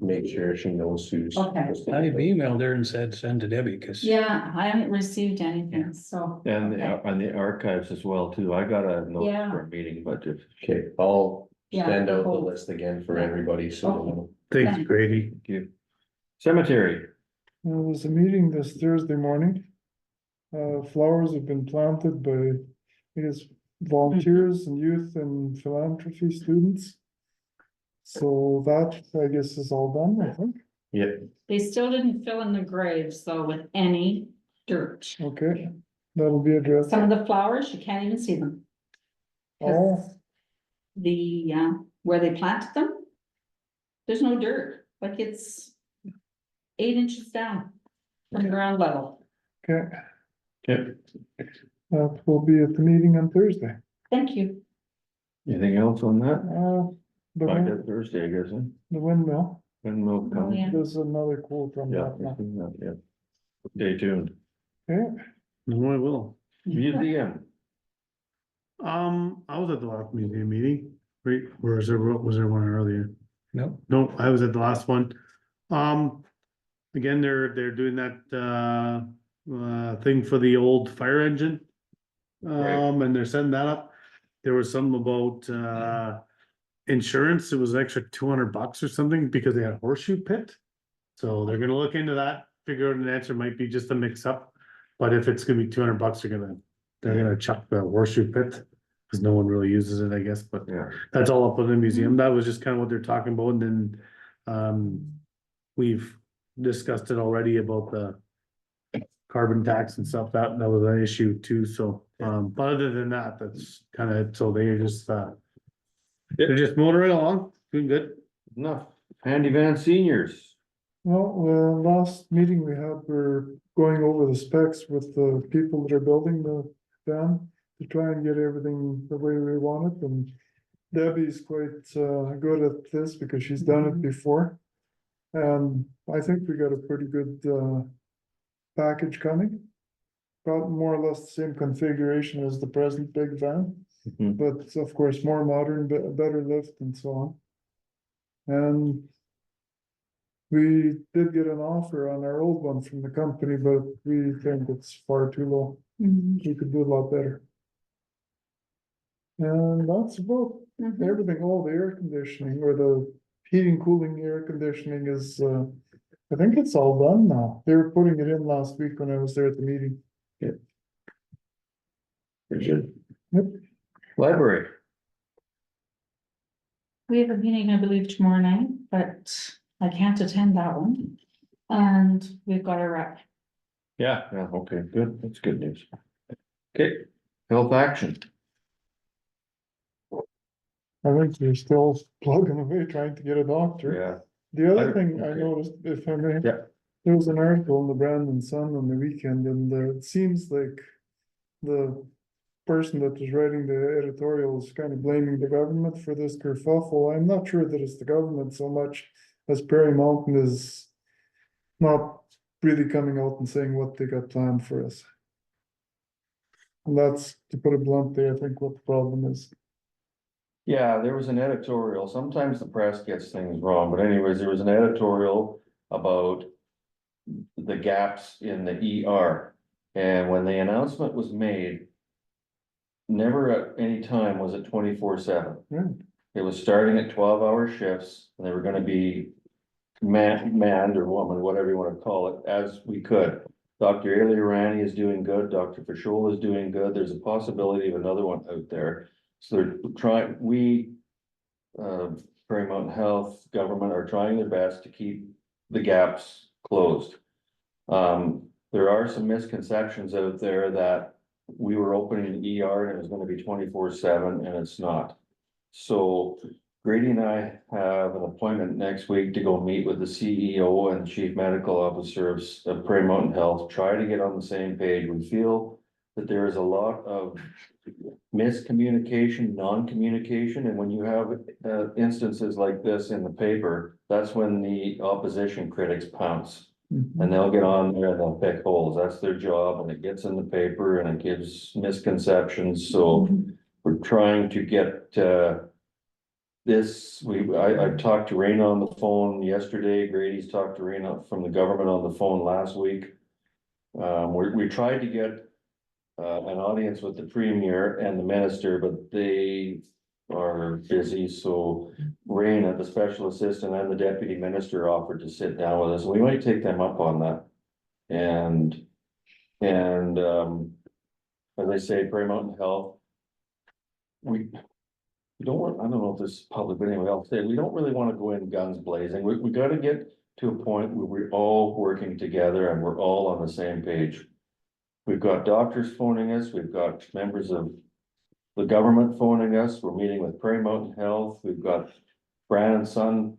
make sure she knows who's. Okay. I emailed her and said, send to Debbie, cause. Yeah, I haven't received anything, so. And Okay. on the archives as well too. I got a note Yeah. for a meeting, but if Okay, I'll Yeah, send out the cool. list again for everybody, so. Okay. they know. Thanks, Grady. Thank you. Cemetery, There was a meeting this Thursday morning. Flowers have been planted by, I guess, volunteers and youth and philanthropy students. So that, I guess, is all done, I think. Yeah, They still didn't fill in the graves though with any dirt. Okay, that'll be addressed. Some of the flowers, you can't even see them. 'Cause Oh. The, where they planted them. There's no dirt, like it's 8 inches down from ground level. Okay, okay, that will be at the meeting on Thursday. Thank you. anything else on that? The By wind- that Thursday, I guess, huh? the windmill, Windmill Oh, coming. yeah. there's another quote on Yeah, that now. yeah. Stay tuned. Okay, No, I will. Museum, I was at the last museum meeting, right, or was there one earlier? No, No, I was at the last one. Again, they're doing that, thing for the old fire engine. Right. And they're setting that up. There was something about, insurance. It was an extra $200 or something because they had a horseshoe pit. So they're gonna look into that, figure out an answer, might be just a mix up. But if it's gonna be $200, they're gonna chuck the horseshoe pit. Cause no one really uses it, I guess, but yeah, that's all up in the museum. That was just kind of what they're talking about, and then, we've discussed it already about the carbon tax and stuff, that was an issue too, so, but other than that, that's kind of, so they're just, they're just moving right along, doing good. enough. Handy Van seniors, well, the last meeting we had, we're going over the specs with the people that are building the dam. To try and get everything the way we want it, and Debbie's quite good at this because she's done it before. And I think we got a pretty good, package coming. About more or less the same configuration as the present big van, Mhm. but of course more modern, better lift and so on. And we did get an offer on our old one from the company, but we think it's far too low. Mhm. We could do a lot better. And that's about Mhm. everything, all the air conditioning or the heating, cooling, air conditioning is, I think it's all done now. They were putting it in last week when I was there at the meeting. Very good. Yep. Library. We have a meeting, I believe, tomorrow night, but I can't attend that one. And we've got a rep. Yeah, okay, good, that's good news. Okay, health action. I think they're still plugging away trying to get a doctor. Yeah. The other thing I Okay. noticed, if I may. Yeah. There was an article in the Brandon Sun on the weekend, and it seems like the person that was writing the editorial was kind of blaming the government for this kerfuffle. I'm not sure that it's the government so much as Prairie Mountain is not really coming out and saying what they got planned for us. And that's, to put it bluntly, I think what the problem is. Yeah, there was an editorial, sometimes the press gets things wrong, but anyways, there was an editorial about the gaps in the ER. And when the announcement was made, never at any time was it 24/7. Yeah. It was starting at 12-hour shifts, and they were gonna be manned or woman, whatever you wanna call it, as we could. Dr. Ailey Rani is doing good, Dr. Fashola is doing good, there's a possibility of another one out there. So they're trying, Prairie Mountain Health, government are trying their best to keep the gaps closed. There are some misconceptions out there that we were opening the ER and it was gonna be 24/7, and it's not. So Grady and I have an appointment next week to go meet with the CEO and Chief Medical Officer of Prairie Mountain Health, try to get on the same page. We feel that there is a lot of miscommunication, non-communication, and when you have instances like this in the paper, that's when the opposition critics pounce. And they'll get on there and they'll pick holes, that's their job, and it gets in the paper and it gives misconceptions, so we're trying to get this, I talked to Raina on the phone yesterday, Grady's talked to Raina from the government on the phone last week. We tried to get an audience with the premier and the minister, but they are busy, so Raina, the special assistant, and the deputy minister offered to sit down with us, we might take them up on that. And as I say, Prairie Mountain Health, we don't want, I don't know if this is public, but anyway, I'll say, we don't really want to go in guns blazing, we gotta get to a point where we're all working together and we're all on the same page. We've got doctors phoning us, we've got members of the government phoning us, we're meeting with Prairie Mountain Health, we've got Brandon's son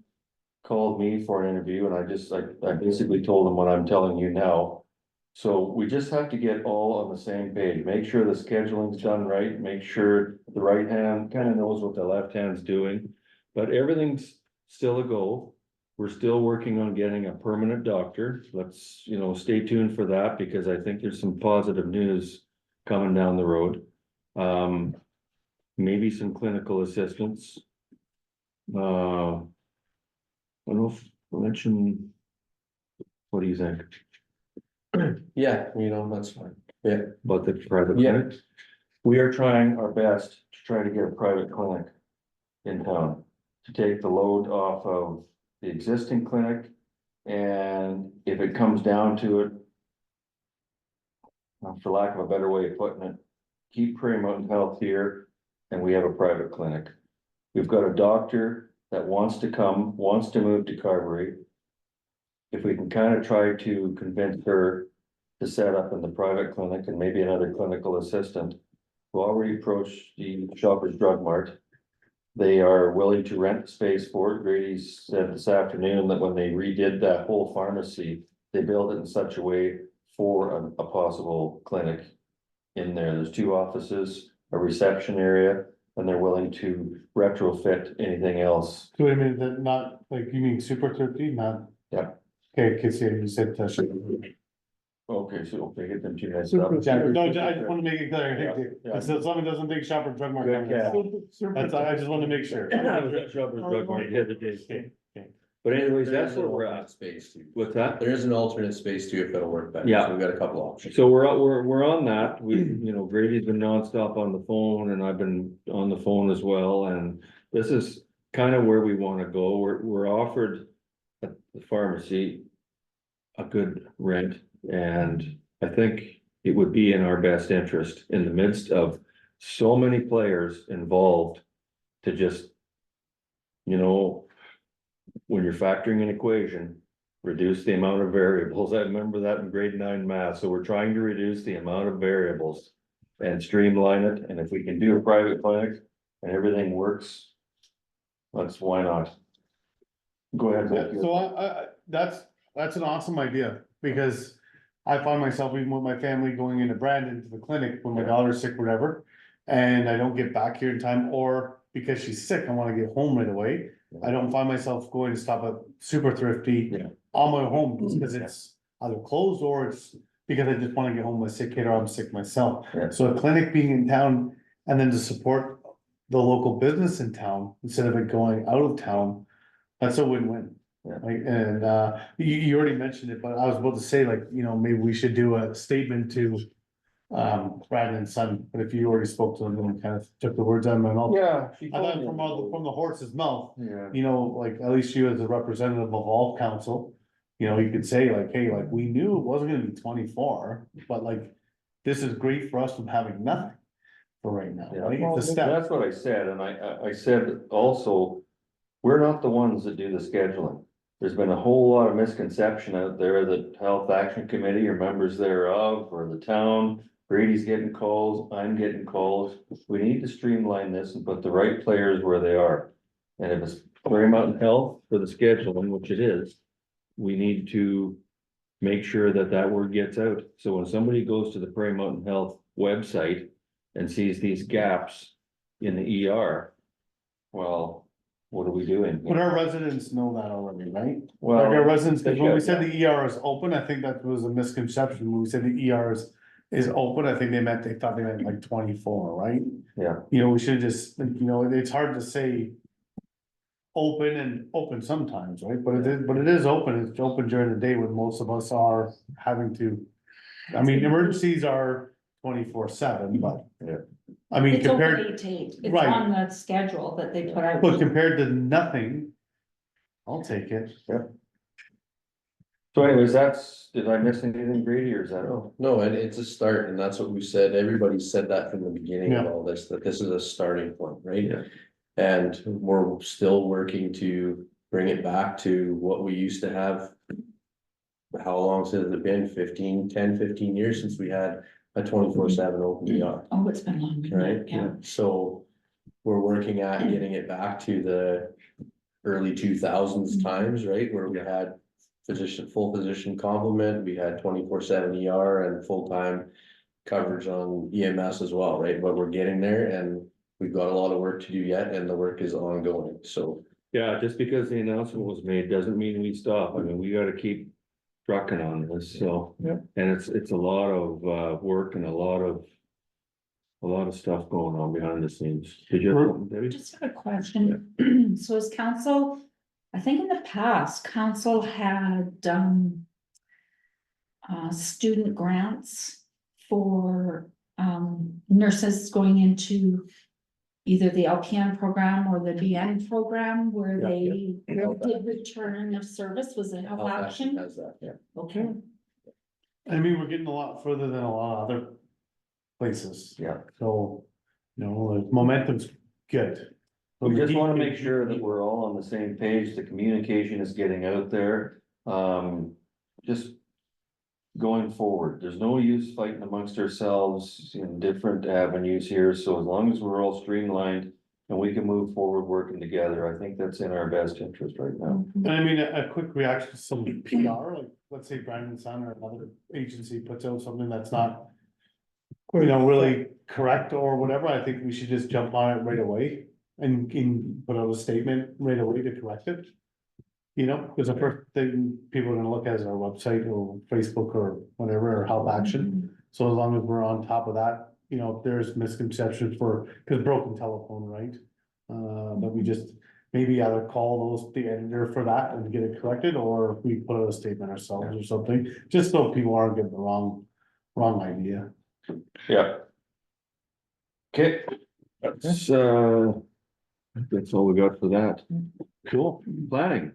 called me for an interview, and I basically told him what I'm telling you now. So we just have to get all on the same page, make sure the scheduling's done right, make sure the right hand kind of knows what the left hand's doing. But everything's still a go. We're still working on getting a permanent doctor. Let's, stay tuned for that, because I think there's some positive news coming down the road. Maybe some clinical assistants. I don't know if I mention. What do you think? Yeah, that's fine. Yeah. About the private Yeah. clinic? We are trying our best to try to get a private clinic in town, to take the load off of the existing clinic. And if it comes down to it, for lack of a better way of putting it, keep Prairie Mountain Health here and we have a private clinic. We've got a doctor that wants to move to Carberry. If we can kind of try to convince her to set up in the private clinic and maybe another clinical assistant, who already approached the Shoppers Drug Mart. They are willing to rent the space for it. Grady said this afternoon that when they redid that whole pharmacy, they built it in such a way for a possible clinic in there. There's 2 offices, a reception area, and they're willing to retrofit anything else. So I mean, that not, like, you mean Super Turkey, not Yeah. Okay, cause you said. Okay, so okay, get them two guys. Super. No, I just wanna make it clear, Yeah, hey, yeah. so someone doesn't think Shopper Drug Mart. Good catch. That's, I just wanna make sure. I was at Shoppers Drug Mart the other day. But anyways, that's where we're at. Space too. What's that? There is an alternate space too, if it'll work better. Yeah. So we've got a couple options. So we're on that. We, you know, Grady's been nonstop on the phone and I've been on the phone as well. And this is kind of where we want to go. We're offered at the pharmacy a good rent, and I think it would be in our best interest in the midst of so many players involved to just, you know, when you're factoring an equation, reduce the amount of variables. I remember that in grade 9 math. So we're trying to reduce the amount of variables and streamline it. And if we can do a private clinic and everything works, why not? Go ahead. Yeah, Matthew. so that's an awesome idea, because I find myself even with my family going into Brandon to the clinic when my daughter's sick, whatever. And I don't get back here in time, or because she's sick, I wanna get home right away. I don't find myself going to stop at Super Thrifty Yeah. on my way home, just because it's either closed or it's because I just wanna get home with a sick kid or I'm sick myself. Yeah. So a clinic being in town and then to support the local business in town instead of it going out of town, that's a win-win. Yeah. Like, and, you already mentioned it, but I was about to say, like, you know, maybe we should do a statement to Brandon's son, but if you already spoke to him and kind of took the words out of my mouth. Yeah. I thought from the horse's mouth, Yeah. you know, like, at least you as a representative of all council, you know, you could say like, hey, like, we knew it wasn't gonna be 24, but like, this is great for us from having nothing for right now, Yeah. right? Well, It's a step. that's what I said, and I said also, we're not the ones that do the scheduling. There's been a whole lot of misconception out there that Health Action Committee or members thereof, or the town, Brady's getting calls, I'm getting calls. We need to streamline this and put the right players where they are. And if it's Prairie Mountain Health for the scheduling, which it is, we need to make sure that that word gets out. So when somebody goes to the Prairie Mountain Health website and sees these gaps in the ER, well, what are we doing? But our residents know that already, right? Like Well, our residents, they because when we should, said the ER is open, I think that was a misconception. When we said the ER is open, I think they thought they meant like 24, right? Yeah. You know, we should just, you know, it's hard to say. Open and open sometimes, right? But it is open. It's open during the day when most of us are having to. I mean, emergencies are 24/7, but. Yeah. I mean, It's open compared, 8 to 8. It's Right. on the schedule that they put out. but compared to nothing. I'll take it. So anyways, did I miss anything, Grady, or is that all? No, and it's a start, and that's what we said. Everybody said that from the beginning of Yeah. all this, that this is a starting point, right? Yeah. And we're still working to bring it back to what we used to have. How long has it been? 15 years since we had a 24/7 open ER, Oh, it's been long. right? Yeah. So we're working at getting it back to the early 2000s times, right, where we had full physician complement, we had 24/7 ER and full-time coverage on EMS as well, right? But we're getting there, and we've got a lot of work to do yet, and the work is ongoing, so. Yeah, just because the announcement was made doesn't mean we stop. I mean, we gotta keep trucking on this, so. Yeah. And it's a lot of work and a lot of stuff going on behind the scenes. Did you have something, Debbie? Just have a question. So as council, I think in the past, council had, student grants for, nurses going into either the LPN program or the BN program where Yeah, they yeah. did return of service. Was it Health Action? Has that, yeah. Okay. I mean, we're getting a lot further than a lot of other places. Yeah. So, you know, the momentum's good. We just wanna make sure that we're all on the same page, the communication is getting out there, just. Going forward, there's no use fighting amongst ourselves in different avenues here, so as long as we're all streamlined. And we can move forward working together, I think that's in our best interest right now. And I mean, a quick reaction to some PR, like, let's say Brandon Sun or another agency puts out something that's not. You know, really correct or whatever, I think we should just jump on it right away and put out a statement right away to correct it. You know, because the first thing people are gonna look at is our website or Facebook or whatever, or help action. So as long as we're on top of that, you know, if there's misconceptions cause broken telephone, right? That we just maybe either call the editor for that and get it corrected, or we put out a statement ourselves or something, just so people aren't getting the wrong idea. Yeah. Okay, that's all we got for that. Cool. Planning,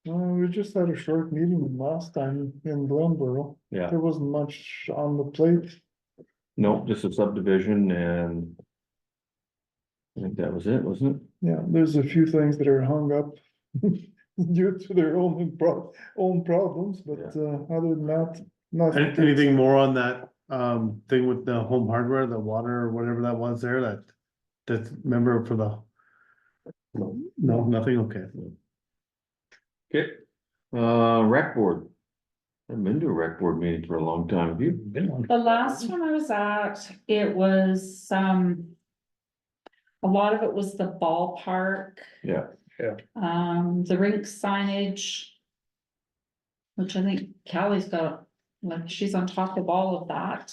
We just had a short meeting last time in Glenboro. yeah, There wasn't much on the plate. no, just a subdivision and I think that was it, wasn't it? Yeah, there's a few things that are hung up due to their own problems, but other than that, nothing. Anything more on that thing with the home hardware, the water or whatever that was there, that's member for the. No, nothing, okay. Okay, rec board. I've been to a rec board meeting for a long time, have you? Been one. The last one I was at, it was, a lot of it was the ballpark. Yeah. The rink signage. Which I think Callie's got, like, she's on top of all of that.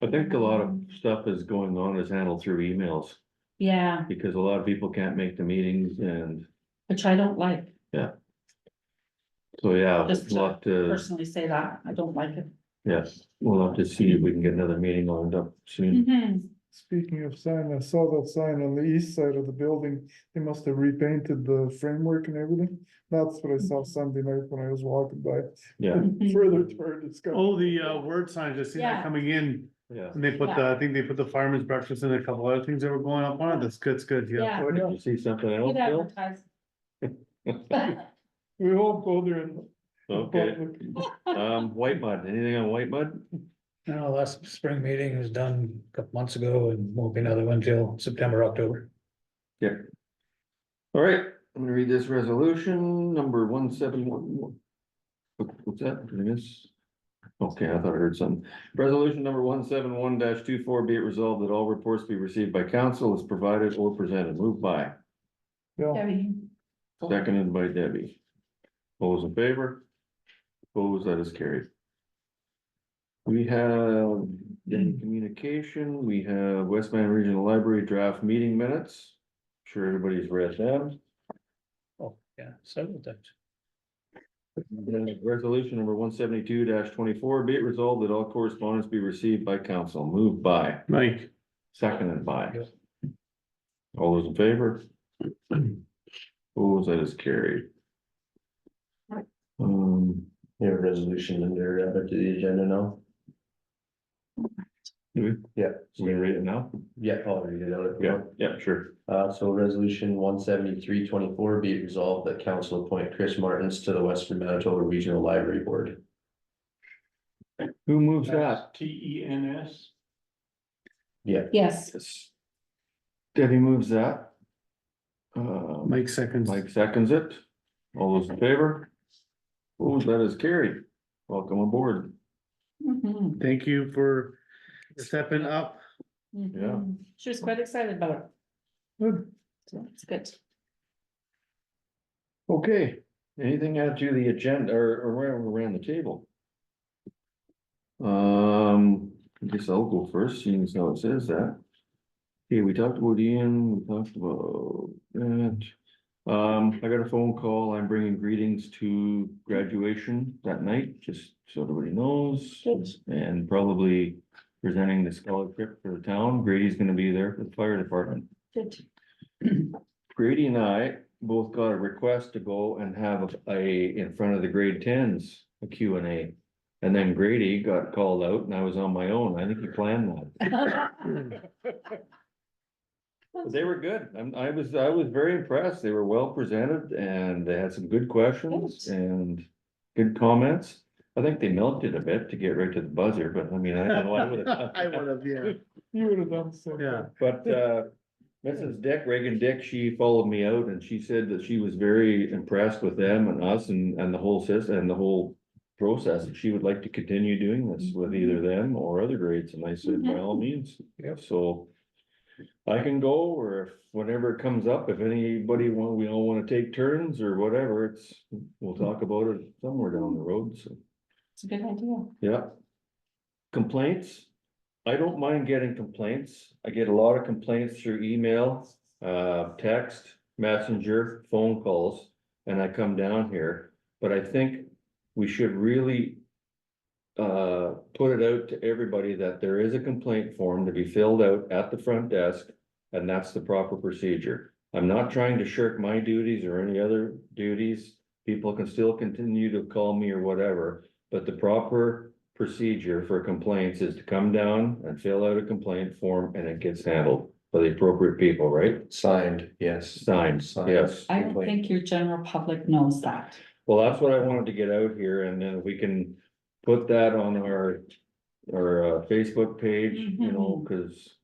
I think a lot of stuff is going on is handled through emails, Yeah, because a lot of people can't make the meetings and, which I don't like, so yeah, Just we'll have to, personally say that, I don't like it. yes, we'll have to see if we can get another meeting lined up soon. Mhm. Speaking of sign, I saw that sign on the east side of the building. They must have repainted the framework and everything. That's what I saw Sunday night when I was walking by. Yeah, Further to our discussion. Oh, the word signs, I see that Yeah. coming in, yeah. and they put I think they put the fireman's breakfast and a couple other things that were going up on it, that's good, it's good, yeah. Yeah. Oh, did you see something else, Good Bill? advertising. We won't go there in. Okay, public. White Mud, anything on White Mud? No, last spring meeting was done a couple months ago and won't be another one till September, October. Yeah. All right, I'm gonna read this resolution number 171. What's that? Did I miss? Okay, I thought I heard something. Resolution number 171-24, be it resolved that all reports be received by council as provided or presented. Moved by, Yeah, Debbie. seconded by Debbie. All those in favor? Opposed, that is carried. We have in communication, we have Westman Regional Library draft meeting minutes. Sure, everybody's read them. Oh, yeah, several times. Resolution number 172-24, be it resolved that all correspondence be received by council. Moved by, Mike, seconded by. Yes. All those in favor? Opposed, that is carried. You have a resolution under, to the agenda now? Yeah. So we read it now? Yeah, I'll read it out if you want. Yeah, sure. So resolution 173-24, be it resolved that council appoint Chris Martins to the Western Manitoba Regional Library Board. Who moves that? TENS. Yes, Yes. Debbie moves that. Mike seconds. Mike seconds it. All those in favor? Oh, that is carried. Welcome aboard. Mhm. Thank you for stepping up. Mhm. She was quite excited about it. good. So it's good. Okay, anything add to the agenda or where we ran the table? I guess I'll go first, seeing as how it says that. Okay, we talked about Ian, we talked about that. I got a phone call. I'm bringing greetings to graduation that night, just so everybody knows. Good. And probably presenting the scholarship for the town. Grady's gonna be there for the fire department. Good. Grady and I both got a request to go and have in front of the grade tens, a Q&A. And then Grady got called out and I was on my own. I think he planned that. But they were good. I was very impressed. They were well presented and they had some good questions and good comments. I think they milked it a bit to get right to the buzzer, but I mean, I don't know. I would have. I would have, yeah, You would have done so. yeah. But Mrs. Dick, Reagan Dick, she followed me out and she said that she was very impressed with them and us and the whole system and the whole process. And she would like to continue doing this with either them or other grades. And I said, by all means. Yep. So I can go, or if whenever it comes up, if anybody we all wanna take turns or whatever, we'll talk about it somewhere down the road, so, It's a good idea. yeah. Complaints, I don't mind getting complaints, I get a lot of complaints through email, text, messenger, phone calls, and I come down here, but I think we should really put it out to everybody that there is a complaint form to be filled out at the front desk, and that's the proper procedure. I'm not trying to shirk my duties or any other duties. People can still continue to call me or whatever, but the proper procedure for complaints is to come down and fill out a complaint form, and it gets handled by the appropriate people, right? Signed, yes. Signed, yes. I don't think your general public knows that. Well, that's what I wanted to get out here, and then we can put that on our Facebook page, you know, cause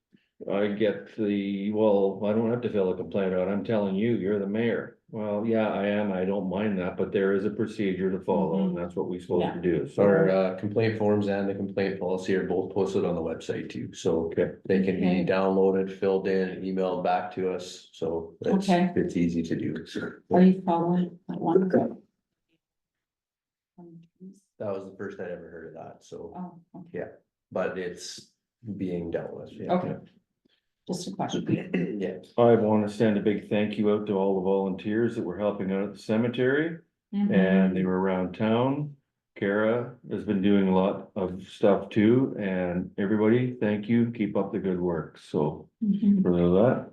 I get well, I don't have to fill a complaint out, I'm telling you, you're the mayor. Well, yeah, I am, I don't mind that, but there is a procedure to follow, and that's what we're supposed to do, so. Our complaint forms and the complaint policy are both posted on the website too, so Okay, they can be Okay. downloaded, filled in, emailed back to us, so Okay. it's easy to do. Are you following that one? That was the first I'd ever heard of that, so, Oh, okay. yeah, but it's being dealt with. yeah. Okay. Just a question. Yeah, I wanna send a big thank you out to all the volunteers that were helping out at the cemetery, and they were around town. Kara has been doing a lot of stuff too, and everybody, thank you, keep up the good work, so Mhm. for that.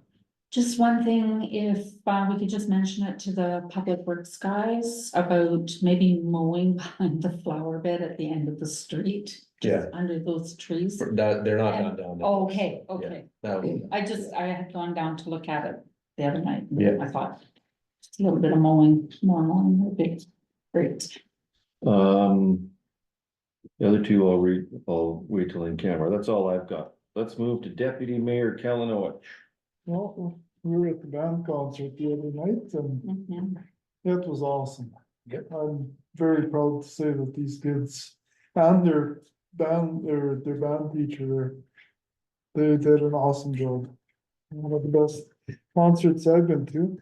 Just one thing, if we could just mention it to the public works guys about maybe mowing behind the flower bed at the end of the street. just Yeah. Under those trees. that, they're not done down there. Okay, okay. That was- I had gone down to look at it the other night. Yeah. I thought, just a little bit of mowing, more mowing would be great. The other two I'll wait till in camera, that's all I've got. Let's move to Deputy Mayor Kalanowicz. Well, we were at the band concert the other night and Mhm. it was awesome. Yep. I'm very proud to say that these kids and their band teacher there, they did an awesome job. One of the best concerts I've been to.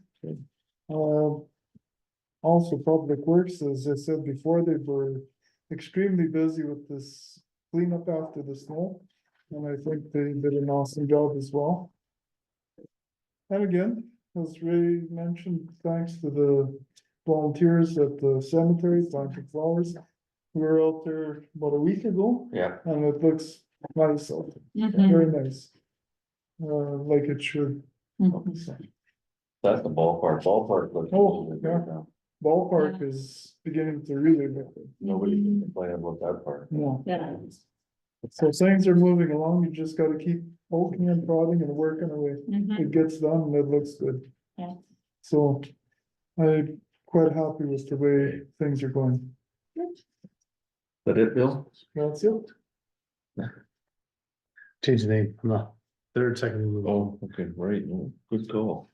Also Public Works, as I said before, they were extremely busy with this cleanup after the snow. And I think they did an awesome job as well. And again, as Ray mentioned, thanks to the volunteers at the cemetery planting flowers. We were out there about a week ago Yeah. and it looks nice out, there, Mhm. very nice. Like it should. Mhm. That's the ballpark looks. Oh, yeah. Ballpark is beginning to really look good. Nobody can complain about that part. No. Yeah. So things are moving along, you just gotta keep poking and prodding and working away. Mhm. It gets done and it looks good. Yeah. So I'm quite happy with the way things are going. That it, Bill? That's it. Change the name, no, third, second. move on. Oh, okay, right, good call.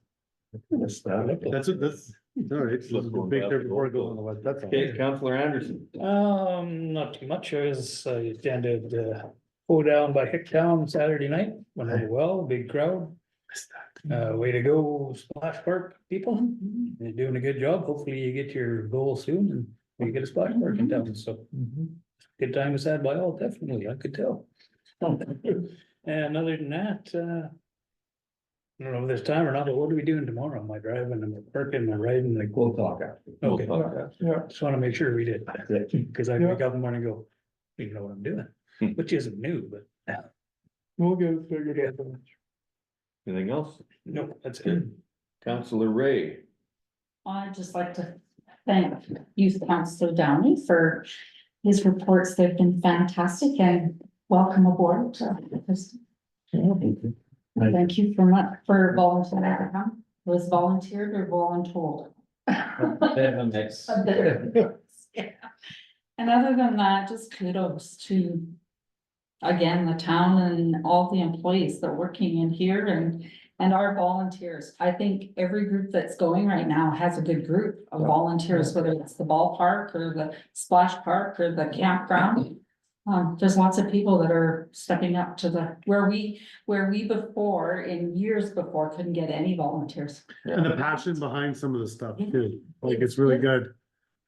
Missed that. That's it, that's, all right, it's a big there before it goes on the web, that's all. Okay, Counselor Anderson. Not too much. I attended, go down by Hicktown Saturday night, went over well, big crowd. Way to go, Splash Park people. You're doing a good job. Hopefully you get your goal soon and you get a splash park in town, so. Good time was had by all, definitely, I could tell. And other than that, I don't know if there's time or not, but what are we doing tomorrow? Am I driving, am I parking, am I riding, like? We'll talk after. Okay, We'll talk after. Yeah, just wanna make sure we did, cause I Yeah. wake up in the morning and go, you know what I'm doing, Hmm. which isn't new, but. we'll get it figured out. Anything else? Nope, that's good. Counselor Ray. I'd just like to thank Youth Council Downey for his reports. They've been fantastic and welcome aboard. Thank you for volunteering to come. Was volunteered or voluntold? Bit of a mix. A bit of both, yeah. And other than that, just kudos to, again, the town and all the employees that are working in here and our volunteers. I think every group that's going right now has a good group of volunteers, whether it's the ballpark or the splash park or the campground. There's lots of people that are stepping up to the, where we before, in years before, couldn't get any volunteers. And the passion behind some of the stuff too, like it's really good.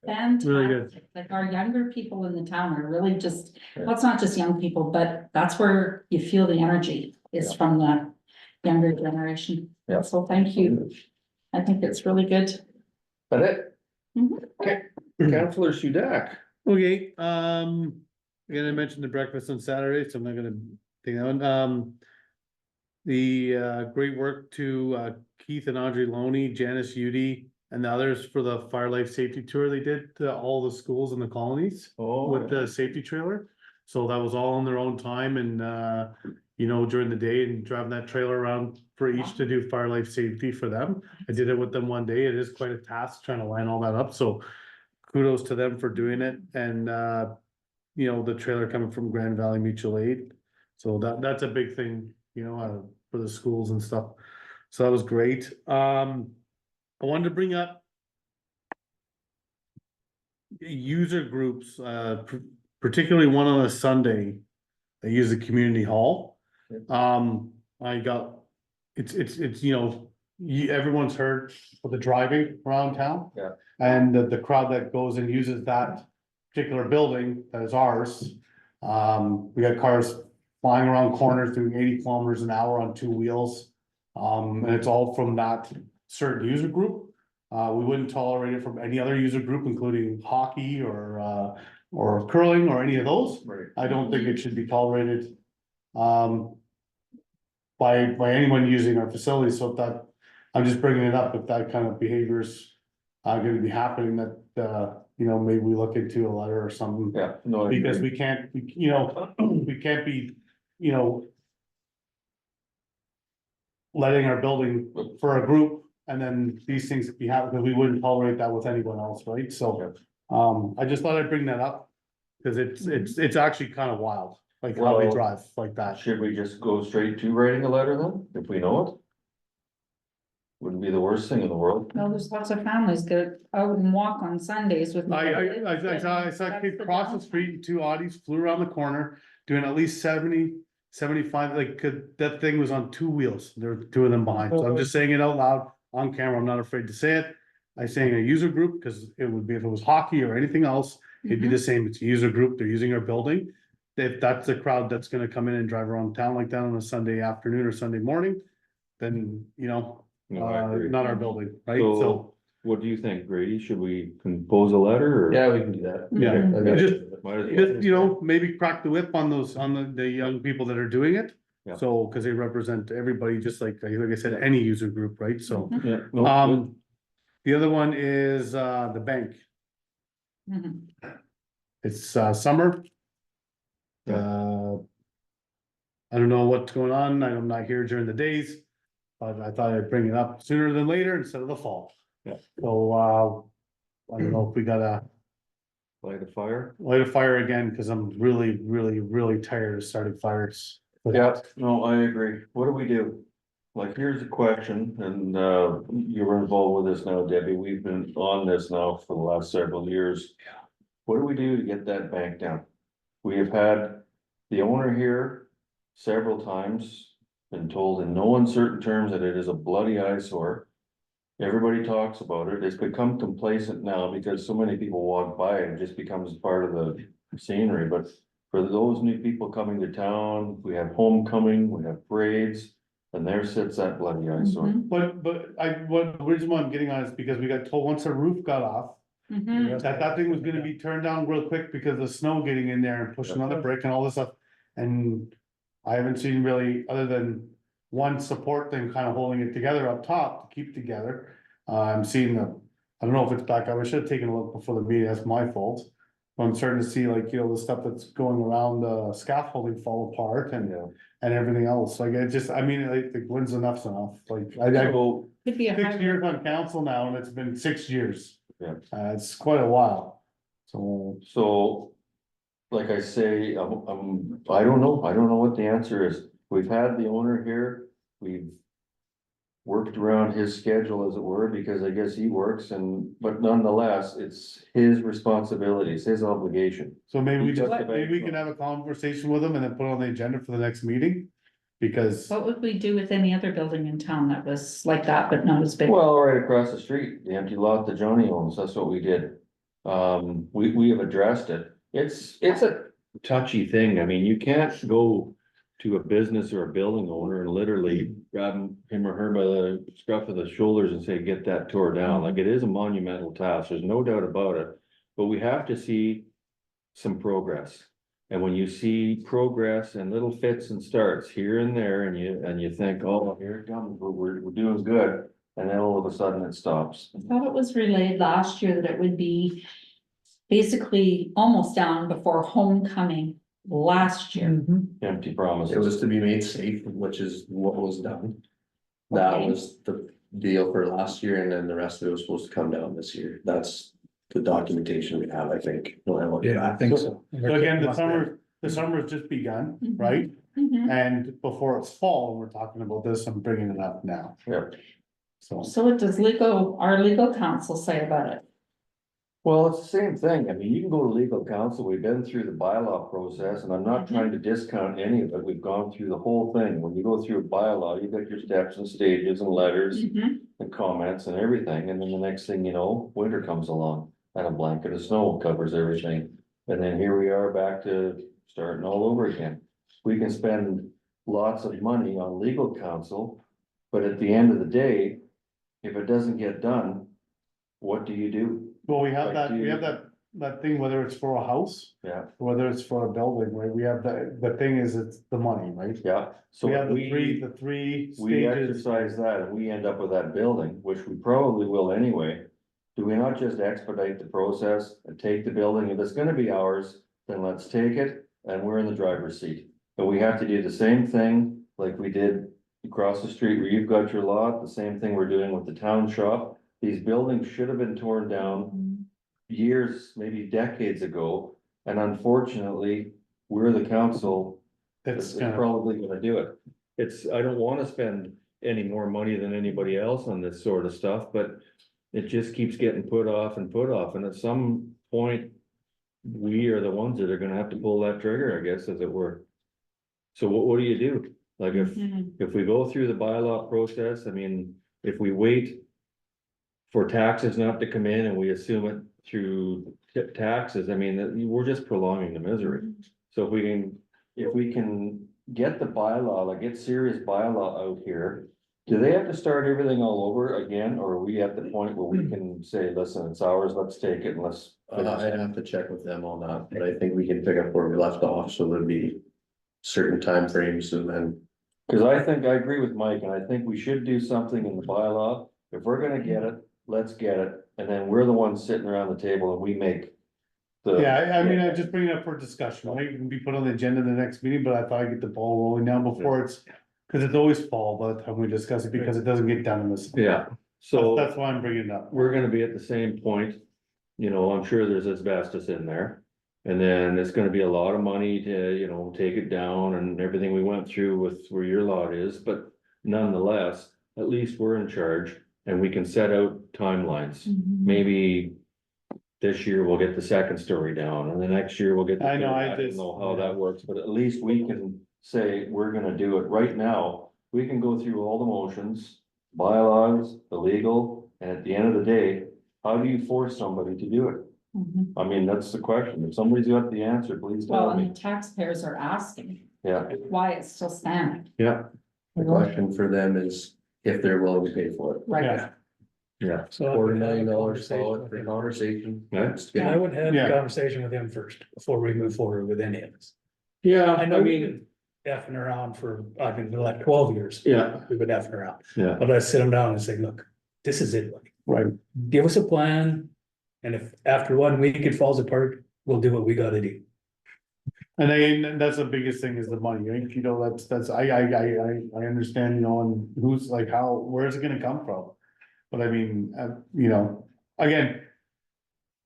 Fantastic, like our younger people in the town are really just, well, it's not just young people, but that's where you feel the energy is from the younger generation. Yeah. So thank you, I think it's really good. That it? Mhm. Okay, Councillor Sudak. Okay, again, I mentioned the breakfast on Saturday, so I'm not gonna take that one, the great work to Keith and Audrey Loney, Janice Udy, and the others for the fire life safety tour they did to all the schools in the colonies Oh, with the safety trailer. So that was all on their own time and, you know, during the day and driving that trailer around for each to do fire life safety for them. I did it with them one day. It is quite a task trying to line all that up, so kudos to them for doing it and, you know, the trailer coming from Grand Valley Mutual Aid. So that's a big thing, you know, for the schools and stuff. So that was great. I wanted to bring up user groups, particularly one on a Sunday. They use the community hall. I got, it's, you know, everyone's heard of the driving around town. Yeah. And the crowd that goes and uses that particular building that is ours. We got cars flying around corners doing 80 kilometers an hour on two wheels. And it's all from that certain user group. We wouldn't tolerate it from any other user group, including hockey or curling or any of those. right. I don't think it should be tolerated by anyone using our facilities. So if that, I'm just bringing it up, if that kind of behaviors are gonna be happening, that you know, maybe we look into a letter or something. Yeah, no, I Because agree. we can't, you know, we can't be, you know, letting our building for a group and then these things be happening, because we wouldn't tolerate that with anyone else, right? So, I just thought I'd bring that up. Cause it's actually kind of wild, like how they Well, drive like that. Should we just go straight to writing a letter then, if we know it? Wouldn't be the worst thing in the world. No, there's lots of families that out and walk on Sundays with. I saw a kid cross the street and two Audis flew around the corner doing at least 70, 75, like, that thing was on two wheels. There were two of them behind. So I'm just saying it out loud on camera. I'm not afraid to say it. I'm saying a user group, because it would be, if it was hockey or anything else, it'd be the same. It's a user group. They're using our building. If that's the crowd that's gonna come in and drive around town like that on a Sunday afternoon or Sunday morning, then, you know, No, I agree. not our building, right? So, So, what do you think, Grady? Should we compose a letter or? Yeah, we can do that. yeah, Okay. just, Might as well. just, you know, maybe crack the whip on those, on the young people that are doing it. Yeah. So, cause they represent everybody, just like I said, any user group, right? So, Yeah, no, good. the other one is, the bank. Mhm. It's, summer. I don't know what's going on. I'm not here during the days. But I thought I'd bring it up sooner than later instead of the fall. Yeah. So, I don't know if we gotta Light a fire. light a fire again, cause I'm really, really, really tired of starting fires. Yeah, no, I agree. What do we do? Like, here's a question, and you were involved with this now, Debbie. We've been on this now for the last several years. Yeah. What do we do to get that bank down? We have had the owner here several times, been told in no uncertain terms that it is a bloody eyesore. Everybody talks about it. It's become complacent now because so many people walk by it. It just becomes part of the scenery, but for those new people coming to town, we have homecoming, we have parades, and there sits that bloody eyesore. Mhm. But the reason why I'm getting on is because we got told once the roof got off, Mhm. that thing was gonna be turned down real quick because of the snow getting in there and pushing on the brick and all this stuff. And I haven't seen really, other than one support thing kind of holding it together up top to keep together. I'm seeing I don't know if it's back up. I should have taken a look before the meeting. That's my fault. But I'm starting to see, like, you know, the stuff that's going around the scaffolding fall apart and Yeah. everything else. Like, it just, I mean, like, when's enough's enough? Like, I So, Could be a 6 hybrid. years on council now and it's been 6 years. Yeah. It's quite a while. so, like I say, I don't know what the answer is. We've had the owner here, we've worked around his schedule, as it were, because I guess he works but nonetheless, it's his responsibility, it's his obligation. So maybe we He just, took the bait maybe we from- can have a conversation with them and then put it on the agenda for the next meeting. Because, What would we do with any other building in town that was like that, but not as big? Well, right across the street, the empty lot that Johnny owns, that's what we did. We have addressed it. It's a touchy thing. I mean, you can't go to a business or a building owner and literally grab him or her by the scruff of the shoulders and say, get that tore down. Like, it is a monumental task. There's no doubt about it. But we have to see some progress. And when you see progress and little fits and starts here and there, and you think, oh, here it comes, we're doing good. And then all of a sudden it stops. I thought it was relayed last year that it would be basically almost down before homecoming last year. Empty promises. It was to be made safe, which is what was done. That Okay. was the deal for last year, and then the rest of it was supposed to come down this year. That's the documentation we have, I think. when I look back. think so again, the summer's just begun, Mhm. right? Mhm. And before it's fall, we're talking about this, I'm bringing it up now. Yep. So, So what does our legal counsel say about it? Well, it's the same thing. I mean, you can go to legal counsel. We've been through the bylaw process, and I'm not trying to discount any of it. We've gone through the whole thing. When you go through a bylaw, you've got your steps and stages and letters Mhm. and comments and everything. And then the next thing you know, winter comes along and a blanket of snow covers everything. And then here we are back to starting all over again. We can spend lots of money on legal counsel, but at the end of the day, if it doesn't get done, what do you do? well, we have Like, that, do we you- have that thing, whether it's for a house, Yeah, whether it's for a building, right? We have the thing is, it's the money, right? yeah. So We have the we three we stages. exercise that and we end up with that building, which we probably will anyway. Do we not just expedite the process and take the building? If it's gonna be ours, then let's take it and we're in the driver's seat. But we have to do the same thing like we did across the street where you've got your lot, the same thing we're doing with the town shop. These buildings should have been torn down years, maybe decades ago. And unfortunately, we're the council That's that's kind of, probably gonna do it. I don't wanna spend any more money than anybody else on this sort of stuff, but it just keeps getting put off, and at some point. We are the ones that are gonna have to pull that trigger, I guess, as it were. So what do you do? Like, Mhm. if we go through the bylaw process, I mean, if we wait. For taxes not to come in and we assume it through taxes, I mean, we're just prolonging the misery. So if we can get the bylaw, like get serious bylaw out here. Do they have to start everything all over again, or are we at the point where we can say, listen, it's ours, let's take it and let's. I'd have to check with them on that, but I think we can pick up where we left off, so there'd be certain timeframes and then. Cause I think I agree with Mike, and I think we should do something in the bylaw. If we're gonna get it, let's get it, and then we're the ones sitting around the table and we make. I mean, I just bring it up for discussion, right? It can be put on the agenda the next meeting, but I thought I'd get the ball rolling now before it's. Cause it's always fall by the time we discuss it, because it doesn't get done in this. Yeah, so. That's why I'm bringing it up. We're gonna be at the same point, you know, I'm sure there's asbestos in there. And then it's gonna be a lot of money to, take it down and everything we went through with where your lot is, but nonetheless, at least we're in charge and we can set out timelines. Mhm. Maybe this year we'll get the second story down and the next year we'll get. the I know, third. I don't just- know how that works, but at least we can say, we're gonna do it right now. We can go through all the motions, bylaws, the legal, and at the end of the day, how do you force somebody to do it? Mhm. I mean, that's the question. If somebody's got the answer, please Well, tell and me. the taxpayers are asking Yeah, why it's still standing. yeah, The question for them is if they're willing to pay for it. Right. Yeah. yeah. So I would have a $250,000 conversation solid with for him. conversation. Yeah. And I would have Yeah. a conversation with him first, before we move forward with any of this. Yeah, I know we've been effing around I've been like 12 years. Yeah. We've been effing around, yeah, but I sit him down and say, look, this is it, buddy. Right. Give us a plan. And if after 1 week it falls apart, we'll do what we gotta do. And that's the biggest thing is the money, right? I understand, and who's like, where's it gonna come from? But I mean, again.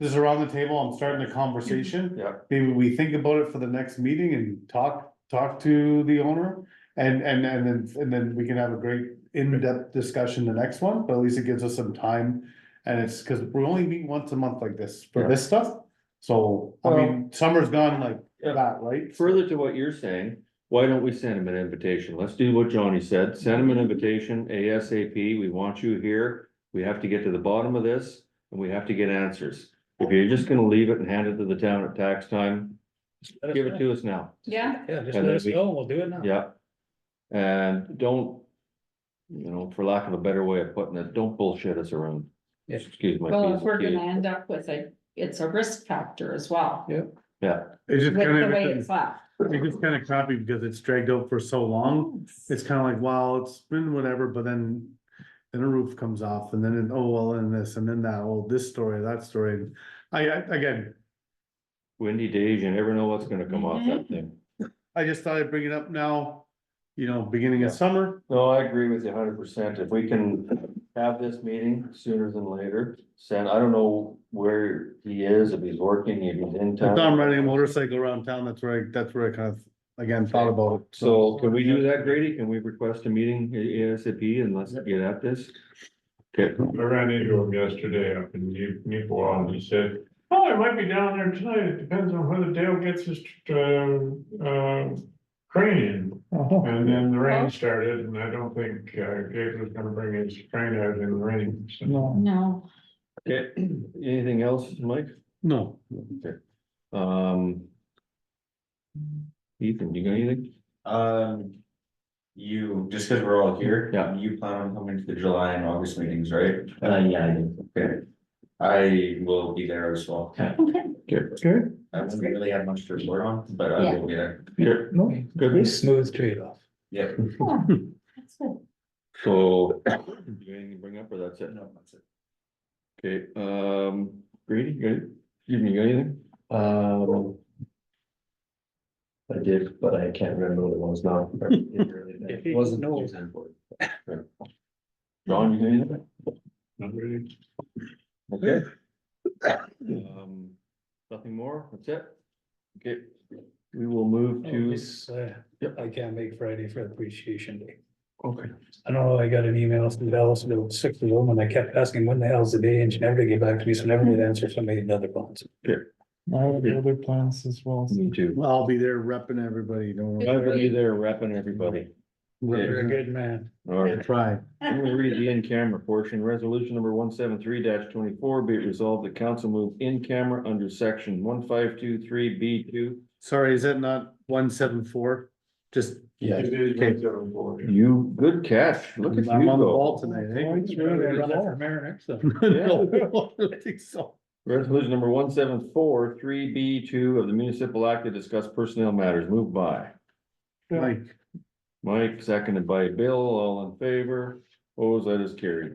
This is around the table, I'm starting the conversation. yeah. Maybe we think about it for the next meeting and talk to the owner. And then we can have a great in-depth discussion the next one, but at least it gives us some time. And it's, cause we only meet once a month like this for this stuff. So, I mean, summer's gone like Yeah. that, right? Further to what you're saying, why don't we send him an invitation? Let's do what Johnny said, send him an invitation ASAP, we want you here. We have to get to the bottom of this, and we have to get answers. If you're just gonna leave it and hand it to the town at tax time, give it to us now, Yeah, Yeah, just And let then us we- know, we'll do it now. yeah. And don't, for lack of a better way of putting it, don't bullshit us around. Yeah. Excuse my. well, if P's we're and Q's. gonna end up with it's a risk factor as well, Yeah, It's just with kind the way of, it's left. it's just kind of crappy because it's dragged out for so long. It's kind of like, well, it's been whatever, but then a roof comes off and then, oh, well, and this and then that, oh, this story, that story. And again, windy days, you never know what's gonna come off Mm-hmm. that thing. I just thought I'd bring it up now, beginning of summer. No, I agree with you 100%. If we can have this meeting sooner than later, I don't know where he is, if he's working, if he's in If I'm town. riding a motorcycle around town, that's where I kind of, again, thought about it. So can we do that, Grady? Can we request a meeting ASAP and let's get at this? Okay, I ran into him yesterday up in Newport, and he said, oh, I might be down there tonight, it depends on whether Dale gets his, crane in. Oh, And then the rain started, and I don't think, Gabe was gonna bring his crane out in the rain, so. no, No, okay. Anything else, Mike? No, Okay. Ethan, you got anything? Just cause we're all here. Yeah. You plan on coming to the July and August meetings, right? Yeah, I do. Okay. I will be there as well. okay, good, I don't really have much to report on, but I will be there. Yeah. No, Good. smooth trade-off. Yep. oh, that's good. So, do you have anything to bring up or that's it? No, that's it. Okay, Grady, good? You got anything? I did, but I can't remember what it was now. It wasn't. No. John, you got anything? Not really. Okay. Nothing more, that's it? Okay, we will move to, This, I can't make Friday for Appreciation Day. okay, I know I got an email from Dallas about 6 of them, and I kept asking when the hell's the day, and she never get back to me, so never did answer, so I made another phones. I have other plans as well. me too. I'll be there repping everybody, don't worry. I'm gonna be there repping everybody. You're a good man. All right, Try. I'm gonna read the in-camera portion, resolution number 173-24, be it resolved, the council move in camera under section 1523B2. Sorry, is that not 174? Just. Yeah. It is Okay. 174. You, good catch, look at I'm you on the go. ball tonight, eh? Running for mayor next time. No, I don't think so. Resolution number 174-3B2 of the municipal act to discuss personnel matters, moved by Like, Mike, seconded by Bill, all in favor, opposed, that is carried.